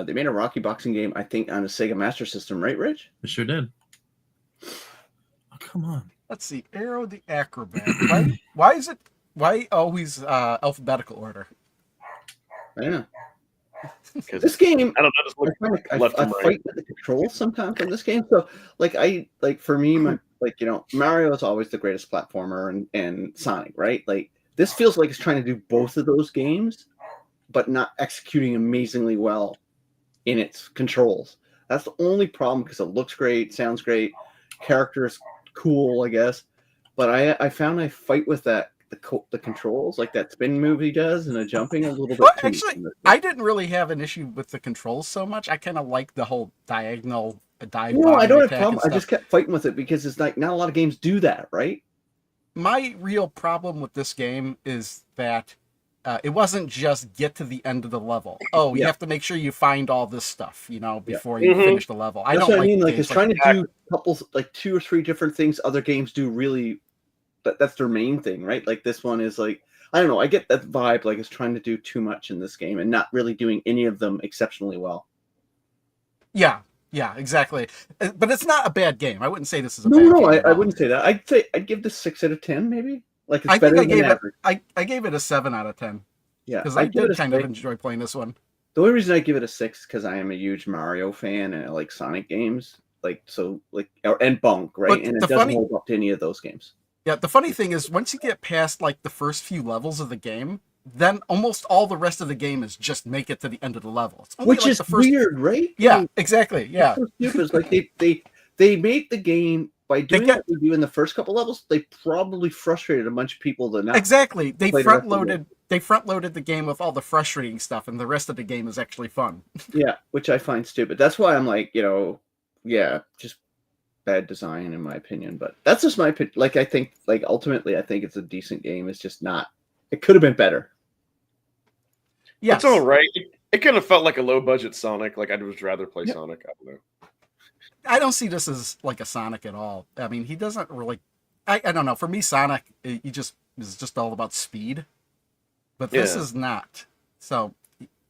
They made a Rocky boxing game, I think, on a Sega Master System, right, Rich? It sure did. Oh, come on. Let's see, Arrow the Acrobat. Why always alphabetical order? I don't know. This game, I don't know. Just look I left and right. fight with the controls sometimes in this game. So, for me, Mario is always the greatest platformer, and Sonic, right? Like this feels like it's trying to do both of those games, but not executing amazingly well in its controls. That's the only problem because it looks great, sounds great, characters cool, I guess. But I found I fight with the controls like that spin movie does and the jumping a little bit. Well, actually, I didn't really have an issue with the controls so much. I kind of like the whole diagonal dive. No, I don't have a problem. I just kept fighting with it because it's like not a lot of games do that, right? My real problem with this game is that it wasn't just get to the end of the level. Oh, you have to make sure you find all this stuff, before you finish the level. That's what I mean. Like it's trying to do couples, like 2 or 3 different things other games do really. That's their main thing, right? Like this one is like, I don't know. I get that vibe. Like it's trying to do too much in this game and not really doing any of them exceptionally well. Yeah, exactly. But it's not a bad game. I wouldn't say this is a bad game. No, I wouldn't say that. I'd give this 6 out of 10, maybe. Like it's better than average. I gave it a 7 out of 10. Yeah, because I did kind of enjoy playing this one. The only reason I give it a 6 is because I am a huge Mario fan and I like Sonic games, and Bunk, right? And it doesn't hold up to any of those games. Yeah, the funny thing is, once you get past like the first few levels of the game, then almost all the rest of the game is just make it to the end of the level. It's only Which is weird, right? Yeah, exactly. Yeah, it's so stupid. It's like they made the game by doing what they do in the first couple levels. They probably frustrated a bunch of people to not exactly. They front loaded the game with all the frustrating stuff, and the rest of the game is actually fun. Yeah, which I find stupid. That's why I'm like, just bad design in my opinion. But that's just my opinion. Like I think, ultimately, I think it's a decent game. It's just not. It could have been better. Yeah, it's all right. It kind of felt like a low budget Sonic. Like I'd just rather play Sonic. I don't know. I don't see this as like a Sonic at all. I mean, he doesn't really. I don't know. For me, Sonic, he just is just all about speed. But this is not. So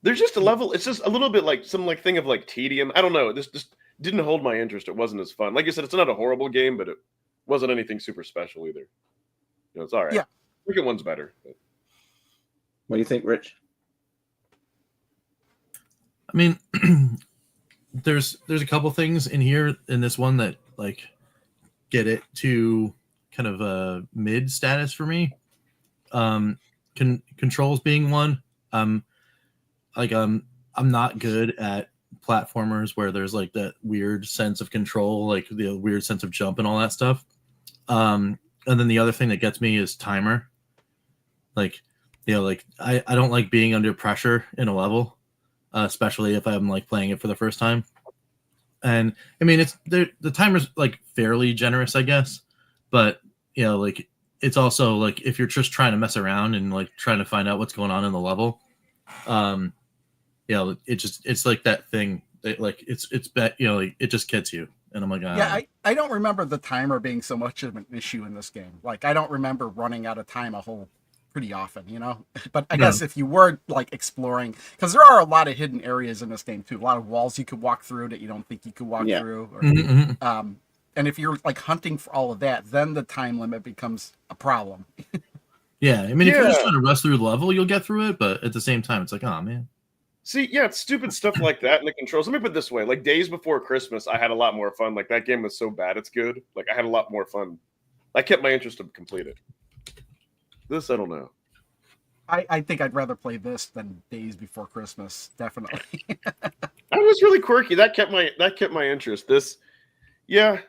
there's just a level. It's just a little bit like some thing of tedium. I don't know. This just didn't hold my interest. It wasn't as fun. Like you said, it's not a horrible game, but it wasn't anything super special either. It's all right. Yeah, second one's better. But. What do you think, Rich? I mean, there's a couple things in here in this one that get it to kind of a mid status for me. Controls being one. I'm not good at platformers where there's that weird sense of control, the weird sense of jump and all that stuff. And then the other thing that gets me is timer. I don't like being under pressure in a level, especially if I'm playing it for the first time. And I mean, the timer's fairly generous, I guess, but it's also if you're just trying to mess around and trying to find out what's going on in the level, it's that thing that it just gets you. And I'm like, I don't remember the timer being so much of an issue in this game. I don't remember running out of time pretty often, but I guess if you were exploring, because there are a lot of hidden areas in this game too, a lot of walls you could walk through that you don't think you could walk through, or, and if you're hunting for all of that, then the time limit becomes a problem. Yeah, I mean, if you're just trying to rush through the level, you'll get through it, but at the same time, it's oh man. See, it's stupid stuff like that in the controls. Let me put it this way: Days Before Christmas, I had a lot more fun. That game was so bad it's good. I had a lot more fun. I kept my interest to complete it. This, I don't know. I think I'd rather play this than Days Before Christmas. Definitely. That was really quirky. That kept my interest. This, yeah.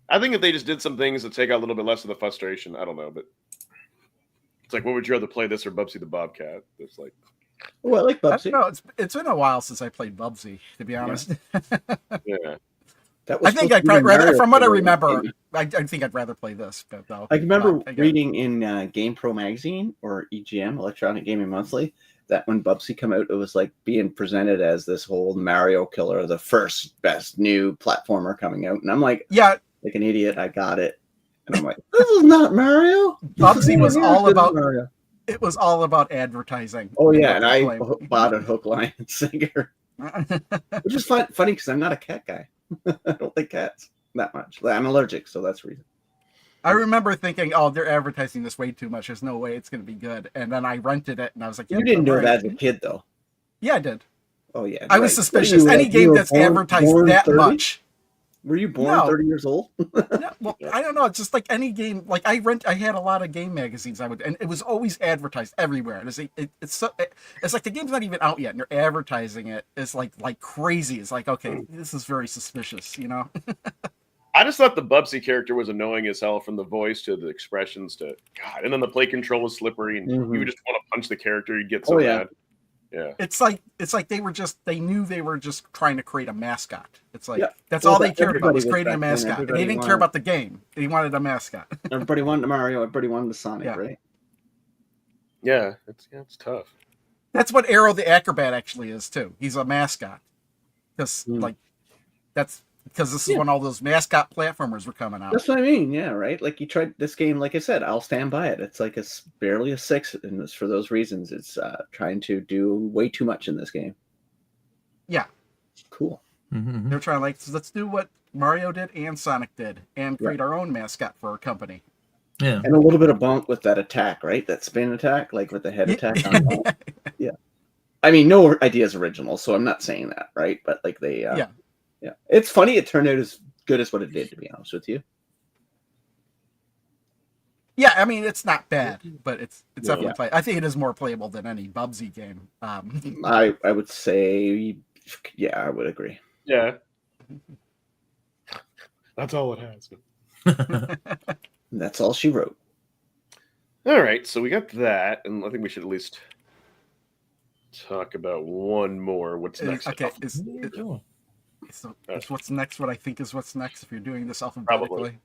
I think if they just did some things to take out a little bit less of the frustration, I don't know, but it's like, what would you rather play, this or Bubsy the Bobcat? It's like, I like Bubsy. No, it's been a while since I played Bubsy, to be honest. yeah. That I think I'd probably rather, from what I remember, I think I'd rather play this. But though, I remember reading in Game Pro magazine or EGM, Electronic Gaming Monthly, that when Bubsy came out, it was like being presented as this whole Mario killer, the first best new platformer coming out, and I'm like, yeah, like an idiot, I got it, and I'm like, this is not Mario. Bubsy was all about Mario. It was all about advertising. Oh yeah, and I bought a hook, line, and sinker, which is funny because I'm not a cat guy. I don't like cats that much. I'm allergic, so that's the reason. I remember thinking, "Oh, they're advertising this way too much. There's no way it's going to be good." And then I rented it, and I was like, "You didn't know that as a kid, though." Yeah, I did. Oh yeah, I was suspicious. Any game that's advertised that much. Were you born 30 years old? No, well, I don't know. It's just like any game. Like I had a lot of game magazines. And it was always advertised everywhere. And it's like the game's not even out yet, and they're advertising it. It's like crazy. It's like, okay, this is very suspicious, you know. I just thought the Bubsy character was annoying as hell, from the voice to the expressions to God, and then the play control was slippery, and you would just want to punch the character. You'd get so mad. Yeah. It's like they knew they were just trying to create a mascot. It's like that's all they cared about, was creating a mascot. And they didn't care about the game. They wanted a mascot. Everybody wanted a Mario, everybody wanted a Sonic, right? Yeah, it's tough. That's what Arrow the Acrobat actually is too. He's a mascot. Because because this is when all those mascot platformers were coming out. That's what I mean, yeah, right? Like you tried this game, like I said, I'll stand by it. It's like it's barely a 6, and it's for those reasons. It's trying to do way too much in this game. Yeah. Cool. Mm-hmm. They're trying let's do what Mario did and Sonic did, and create our own mascot for our company. Yeah. And a little bit of bonk with that attack, right? That spin attack, like with the head attack on bonk. Yeah. I mean, no idea is original, so I'm not saying that, right? But like they yeah. It's funny it turned out as good as what it did, to be honest with you. Yeah, I mean, it's not bad, but it's definitely play. I think it is more playable than any Bubsy game. I would say, yeah, I would agree. Yeah. That's all it has. That's all she wrote. All right, so we got that, and I think we should at least talk about one more. What's next? Okay, So what's next? What I think is what's next if you're doing this alphabetically. Probably.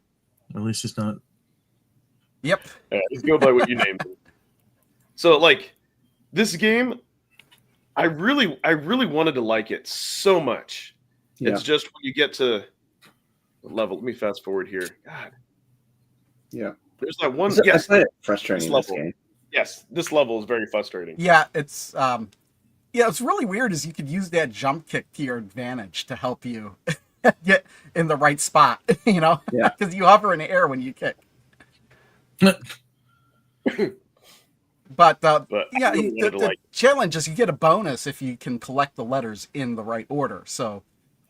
At least it's not. Yep. Just go by what you named it. So, like, this game, I really wanted to like it so much. Yeah. It's just when you get to the level. Let me fast forward here. God. Yeah. There's that one. Yes. Frustrating. This game. Yes, this level is very frustrating. Yeah, it's it's really weird is you could use that jump kick to your advantage to help you get in the right spot, you know? Yeah. Because you hover in the air when you kick. But the challenge is you get a bonus if you can collect the letters in the right order. So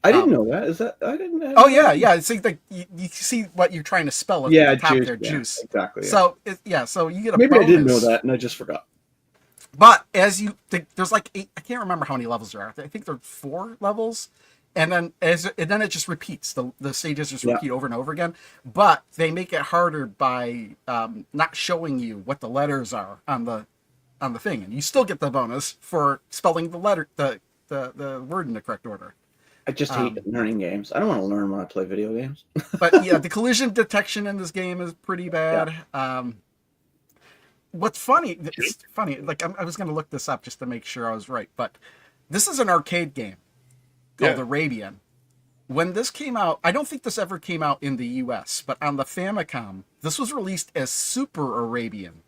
I didn't know that. Is that I didn't know. Oh yeah. See, you see what you're trying to spell at the top juice, there, juice. Exactly. Yeah. So you get a maybe bonus. I didn't know that and I just forgot. But as there's like 8, I can't remember how many levels there are. I think there are 4 levels, and then it just repeats. The stages just repeat over and over again. But they make it harder by not showing you what the letters are on the thing, and you still get the bonus for spelling the letter the word in the correct order. I just hate learning games. I don't want to learn when I play video games. But yeah, the collision detection in this game is pretty bad. Yeah. What's funny, like I was going to look this up just to make sure I was right, but this is an arcade game called Arabian. When this came out, I don't think this ever came out in the US, but on the Famicom, this was released as Super Arabian.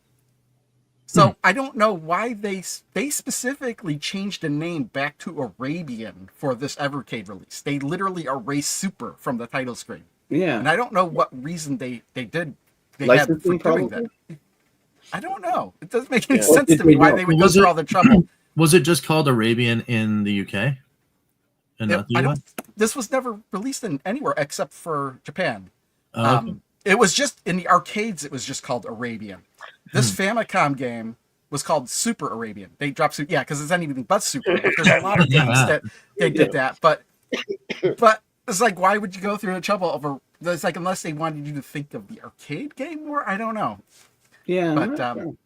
So I don't know why they specifically changed the name back to Arabian for this Evercade release. They literally erased Super from the title screen. Yeah. And I don't know what reason they did. They licensing had for doing probably? that. I don't know. It doesn't make any sense to me why they would go through all the trouble. Was it just called Arabian in the UK? And not the US? This was never released in anywhere except for Japan. Okay. It was just in the arcades. It was just called Arabian. This Famicom game was called Super Arabian. They dropped Super, because it's anything but Super. But there's a lot of games that they did that. But it's like, why would you go through the trouble over? It's like, unless they wanted you to think of the arcade game more. I don't know. Yeah, but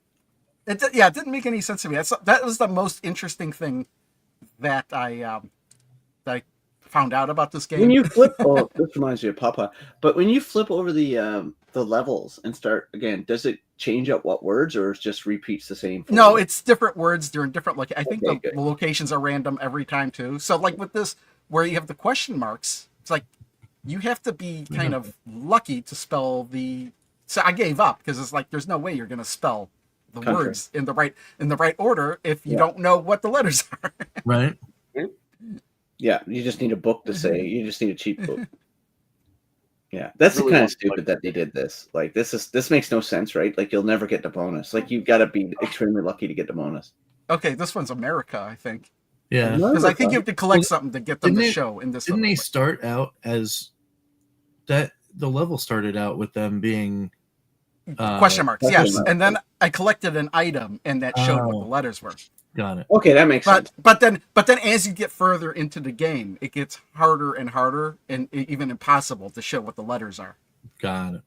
it didn't make any sense to me. That was the most interesting thing that I found out about this game. When you flip, this reminds me of Papa. But when you flip over the levels and start again, does it change up what words, or it just repeats the same? No, it's different words during different. I think the good. locations are random every time too. So like with this, where you have the question marks, it's like you have to be kind of lucky to spell the. So I gave up because it's like there's no way you're going to spell the words in the right order if you don't know what the letters are. Right. Yeah, you just need a book to say. You just need a cheat book. Yeah, that's really kind of stupid that they did this. Like this makes no sense, right? Like you'll never get the bonus. Like you've got to be extremely lucky to get the bonus. Okay, this one's America, I think. Yeah, because I think you have to collect something to get them to show in this. Didn't they start out as that? The level started out with them being question marks. Yes, and then I collected an item, and that showed what the letters were. Got it. Okay, that makes sense. But then as you get further into the game, it gets harder and harder, and even impossible to show what the letters are. Got it.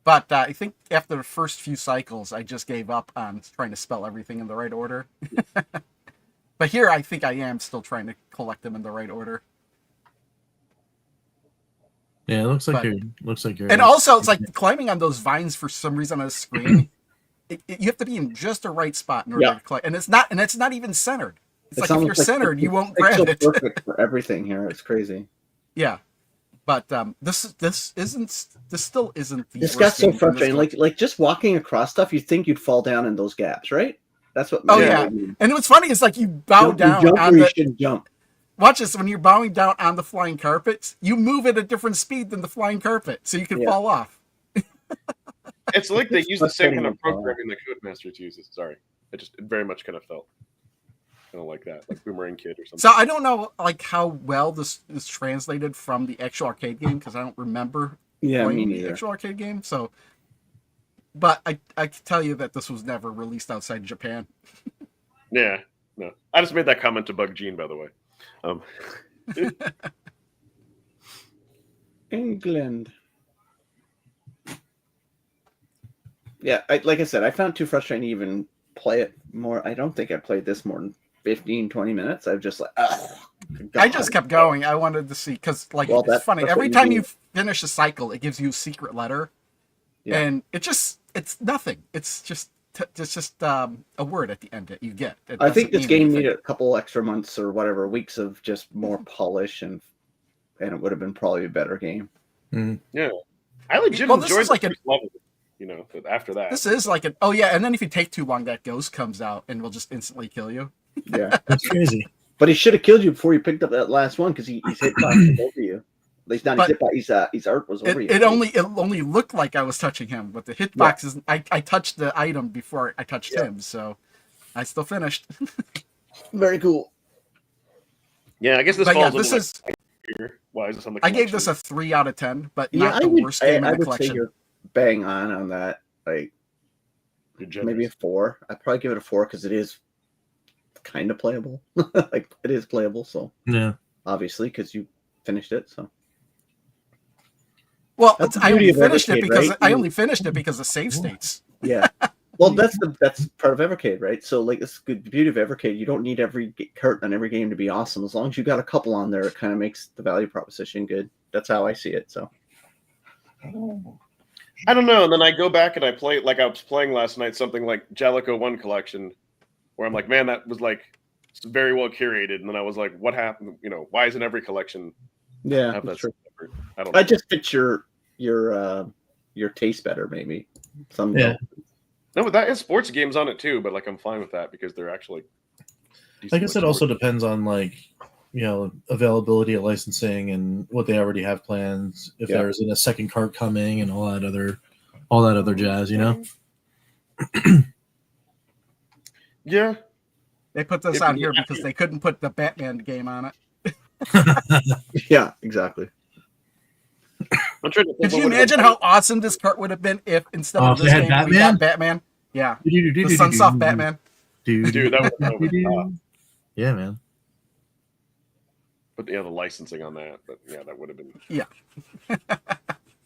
But I think after the first few cycles, I just gave up on trying to spell everything in the right order. But here, I think I am still trying to collect them in the right order. Yeah, it looks like you're. And also, it's like climbing on those vines for some reason on the screen. You have to be in just the right spot in order to collect, and it's not even centered. It's like if you're centered, you won't grab it. Perfect for everything here. It's crazy. Yeah, but this still isn't. This got so frustrating. Like just walking across stuff, you'd think you'd fall down in those gaps, right? That's what. And what's funny is like you bow down on you shouldn't jump. Watch this. When you're bowing down on the flying carpets, you move at a different speed than the flying carpet, so you can fall off. It's like they use the same kind of programming that Codemasters uses. Sorry, it very much kind of felt kind of like that, like Boomerang Kid or something. So I don't know like how well this is translated from the actual arcade game because I don't remember playing the actual arcade game. So, but I can tell you that this was never released outside Japan. Yeah, no, I just made that comment to Bug Gene, by the way. England. Yeah, like I said, I found it too frustrating to even play it more. I don't think I played this more than 15, 20 minutes. I've just like, I just kept going. I wanted to see, because it's funny. Every time you finish a cycle, it gives you a secret letter. Yeah. And it's nothing. It's just a word at the end that you get. I think this game needed a couple extra months or whatever, weeks of just more polish, and it would have been probably a better game. Mm-hmm. Yeah. I legitimately enjoyed the level. After that. This is like and then if you take too long, that ghost comes out and will just instantly kill you. Yeah. That's crazy. But he should have killed you before you picked up that last one, because he's hitboxing over you. At least not his hitbox, his art was over you. It only looked like I was touching him, but the hitbox is I touched the item before I touched him, so I still finished. Very cool. Yeah, I guess this falls why is this on the collection? I gave this a 3 out of 10, but not the worst game in the collection. Say you're bang on that. Like maybe a 4. I'd probably give it a 4 because it is kind of playable. Like it is playable, so yeah, obviously because you finished it. So well, I only finished it because of save states. Yeah. Well, that's part of Evercade, right? So like it's the beauty of Evercade. You don't need every cart on every game to be awesome. As long as you got a couple on there, it kind of makes the value proposition good. That's how I see it. So I don't know. And then I go back and I play, like I was playing last night, something like Genejoke 1 Collection, where I'm like, man, that was like very well curated. And then I was like, what happened? Why isn't every collection have that true. I don't know. I just fit your taste better, maybe. Some yeah. No, but that is sports games on it too. But like, I'm fine with that because they're actually. I guess it also depends on availability of licensing and what they already have plans. If there's a second cart coming and all that other jazz, Yeah. They put this on here because they couldn't put the Batman game on it. Yeah, exactly. I'm trying to think Could you what would've imagine been- how awesome this cart would have been if instead of if this they had game we Batman? got Batman? Yeah, the Sunsoft Batman. Dude, that would have been over the top. Yeah, man. But yeah, the licensing on that. But yeah, that would have been. Yeah.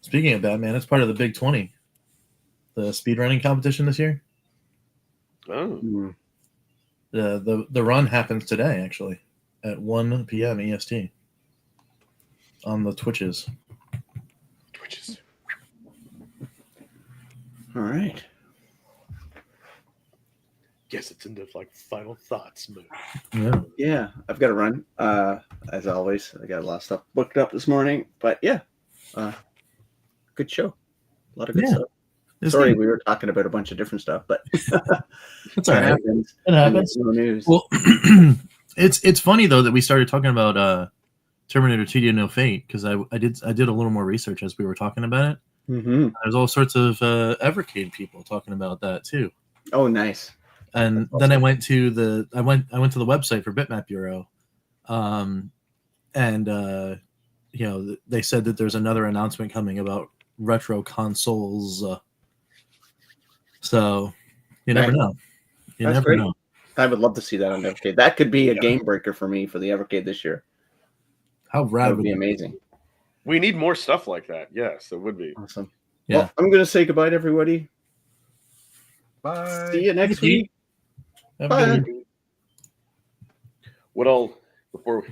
Speaking of Batman, it's part of the Big 20, the speedrunning competition this year. Oh. The run happens today, actually, at 1 p.m. EST on the Twitches. All right. Guess it's into like final thoughts mode. Yeah. Yeah, I've got to run. As always, I got a lot of stuff booked up this morning, but yeah, good show. A lot of good stuff. Sorry, we were talking about a bunch of different stuff, but that's all right. It happens. No news. Well, it's funny though that we started talking about Terminator 2: No Fate because I did a little more research as we were talking about it. Mm-hmm. There's all sorts of Evercade people talking about that too. Oh, nice. And then I went to the website for Bitmap Bureau, and they said that there's another announcement coming about retro consoles. So you never know. You That's never great. know. I would love to see that on Evercade. That could be a game breaker for me for the Evercade this year. How rad That would be amazing. We need more stuff like that. Yes, it would be. Awesome. Yeah. Well, I'm going to say goodbye to everybody. Bye. See you next week. Bye. What all before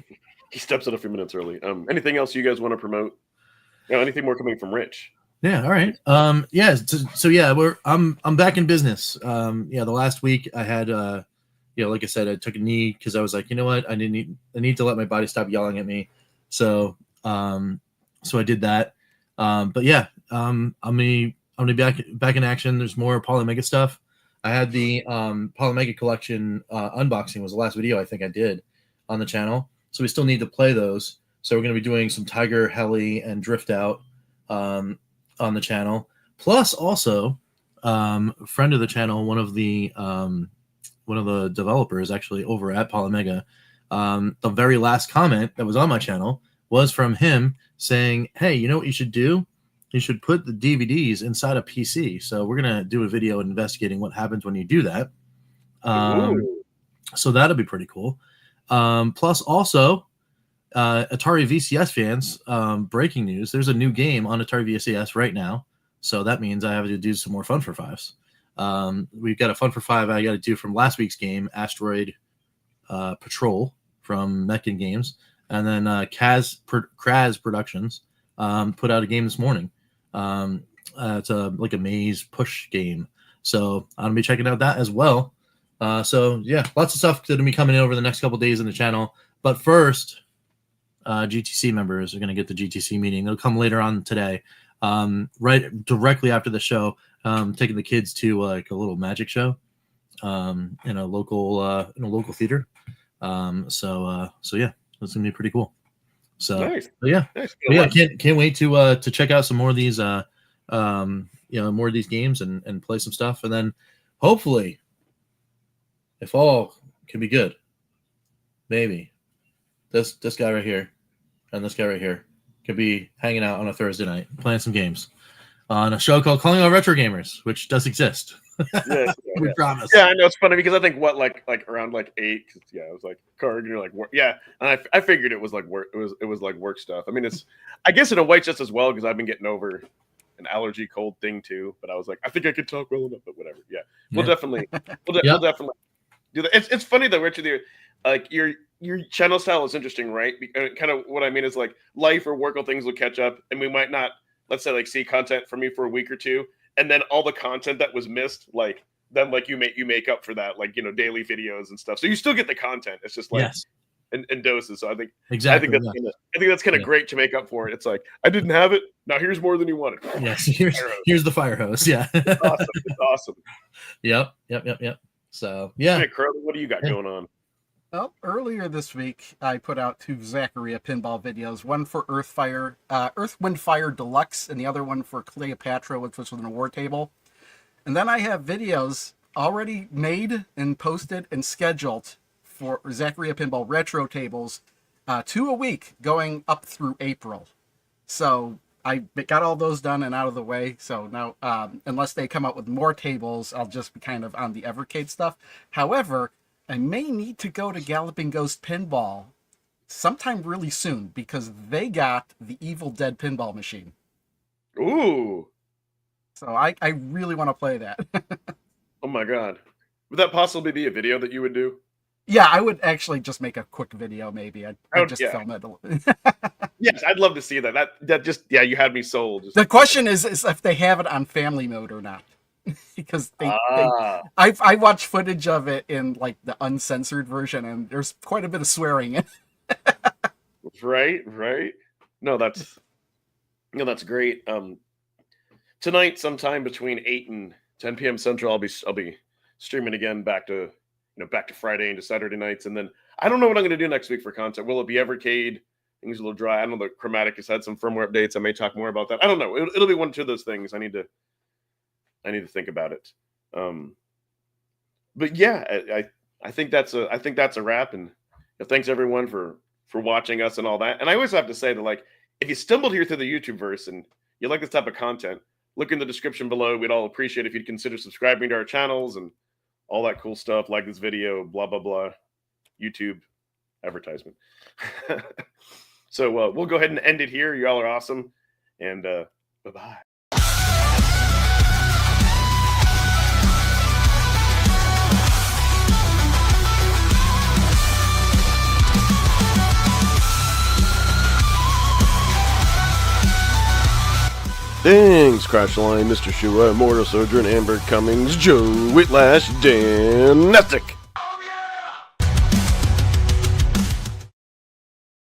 he steps out a few minutes early? Anything else you guys want to promote? Anything more coming from Rich? Yeah. All right. Yeah. So yeah, I'm back in business. The last week I had, like I said, I took a knee because I was like, you know what, I need to let my body stop yelling at me. So, so I did that. But yeah, I'm gonna be back in action. There's more Polymega stuff. I had the Polymega Collection unboxing was the last video I think I did on the channel. So we still need to play those. So we're going to be doing some Tiger, Heli, and Drift Out on the channel. Plus also, friend of the channel, one of the developers actually over at Polymega, the very last comment that was on my channel was from him saying, hey, you know what you should do? You should put the DVDs inside a PC. So we're going to do a video investigating what happens when you do that. So that'll be pretty cool. Plus also, Atari VCS fans, breaking news, there's a new game on Atari VCS right now. So that means I have to do some more Fun for Fives. We've got a Fun for Five I got to do from last week's game, Asteroid Patrol from Meccan Games. And then Kraz Productions put out a game this morning. It's like a maze push game. So I'm going to be checking out that as well. So yeah, lots of stuff that'll be coming in over the next couple of days in the channel. But first, GTC members are going to get the GTC meeting. It'll come later on today, right directly after the show. Taking the kids to like a little magic show in a local theater. So yeah, that's gonna be pretty cool. So nice. Yeah, nice. Yeah, can't wait to check out some more of these more of these games and play some stuff, and then hopefully, if all can be good, maybe this guy right here and this guy right here could be hanging out on a Thursday night playing some games on a show called Calling All Retro Gamers, which does exist. Yes, We promise. Yeah, I know it's funny because I think like around like 8. Yeah, it was like Card, and you're like work. Yeah, and I figured it was like work. It was like work stuff. I mean, it's I guess in a way just as well because I've been getting over an allergy cold thing too. But I was like, I think I could talk well enough. But whatever. Yeah, we'll definitely we'll definitely do that. It's funny though, Richard. Like your channel style is interesting, right? Kind of what I mean is like life or work or things will catch up, and we might not, let's say, like see content from me for a week or two, and then all the content that was missed, like then like you make up for that, like daily videos and stuff. So you still get the content. It's just like in doses. So I think exactly. I think that's kind of great to make up for it. It's like I didn't have it. Now here's more than you wanted. Yes, here's the fire hose. Yeah. Awesome. It's awesome. Yep. So yeah. Hey, Curly, what do you got going on? Well, earlier this week, I put out 2 Zaccaria pinball videos, one for Earth, Wind, Fire Deluxe, and the other one for Cleopatra, which was an award table. And then I have videos already made and posted and scheduled for Zaccaria Pinball Retro tables, 2 a week going up through April. So I got all those done and out of the way. So now, unless they come up with more tables, I'll just be kind of on the Evercade stuff. However, I may need to go to Galloping Ghost Pinball sometime really soon because they got the Evil Dead pinball machine. Ooh. So I really want to play that. Oh my god. Would that possibly be a video that you would do? Yeah, I would actually just make a quick video, maybe. I'd just film it. Yes, I'd love to see that. That just, yeah, you had me sold. The question is if they have it on family mode or not. Because I watched footage of it in like the uncensored version, and there's quite a bit of swearing in it. Right. No, that's great. Tonight, sometime between 8 and 10 p.m. Central, I'll be streaming again back to Friday into Saturday nights, and then I don't know what I'm going to do next week for content. Will it be Evercade? Things a little dry. I don't know. The Chromatic has had some firmware updates. I may talk more about that. I don't know. It'll be one or two of those things. I need to think about it. But yeah, I think that's a wrap. And thanks everyone for watching us and all that. And I always have to say that, like, if you stumbled here through the YouTube verse and you like this type of content, look in the description below. We'd all appreciate if you'd consider subscribing to our channels and all that cool stuff. Like this video, blah blah blah. YouTube advertisement. So we'll go ahead and end it here. You all are awesome, and bye-bye. Thanks, Crashline, Mr. Shua, Mortal Sojourn, Amber Cummings, Joe Whitlash, Dan Nestic.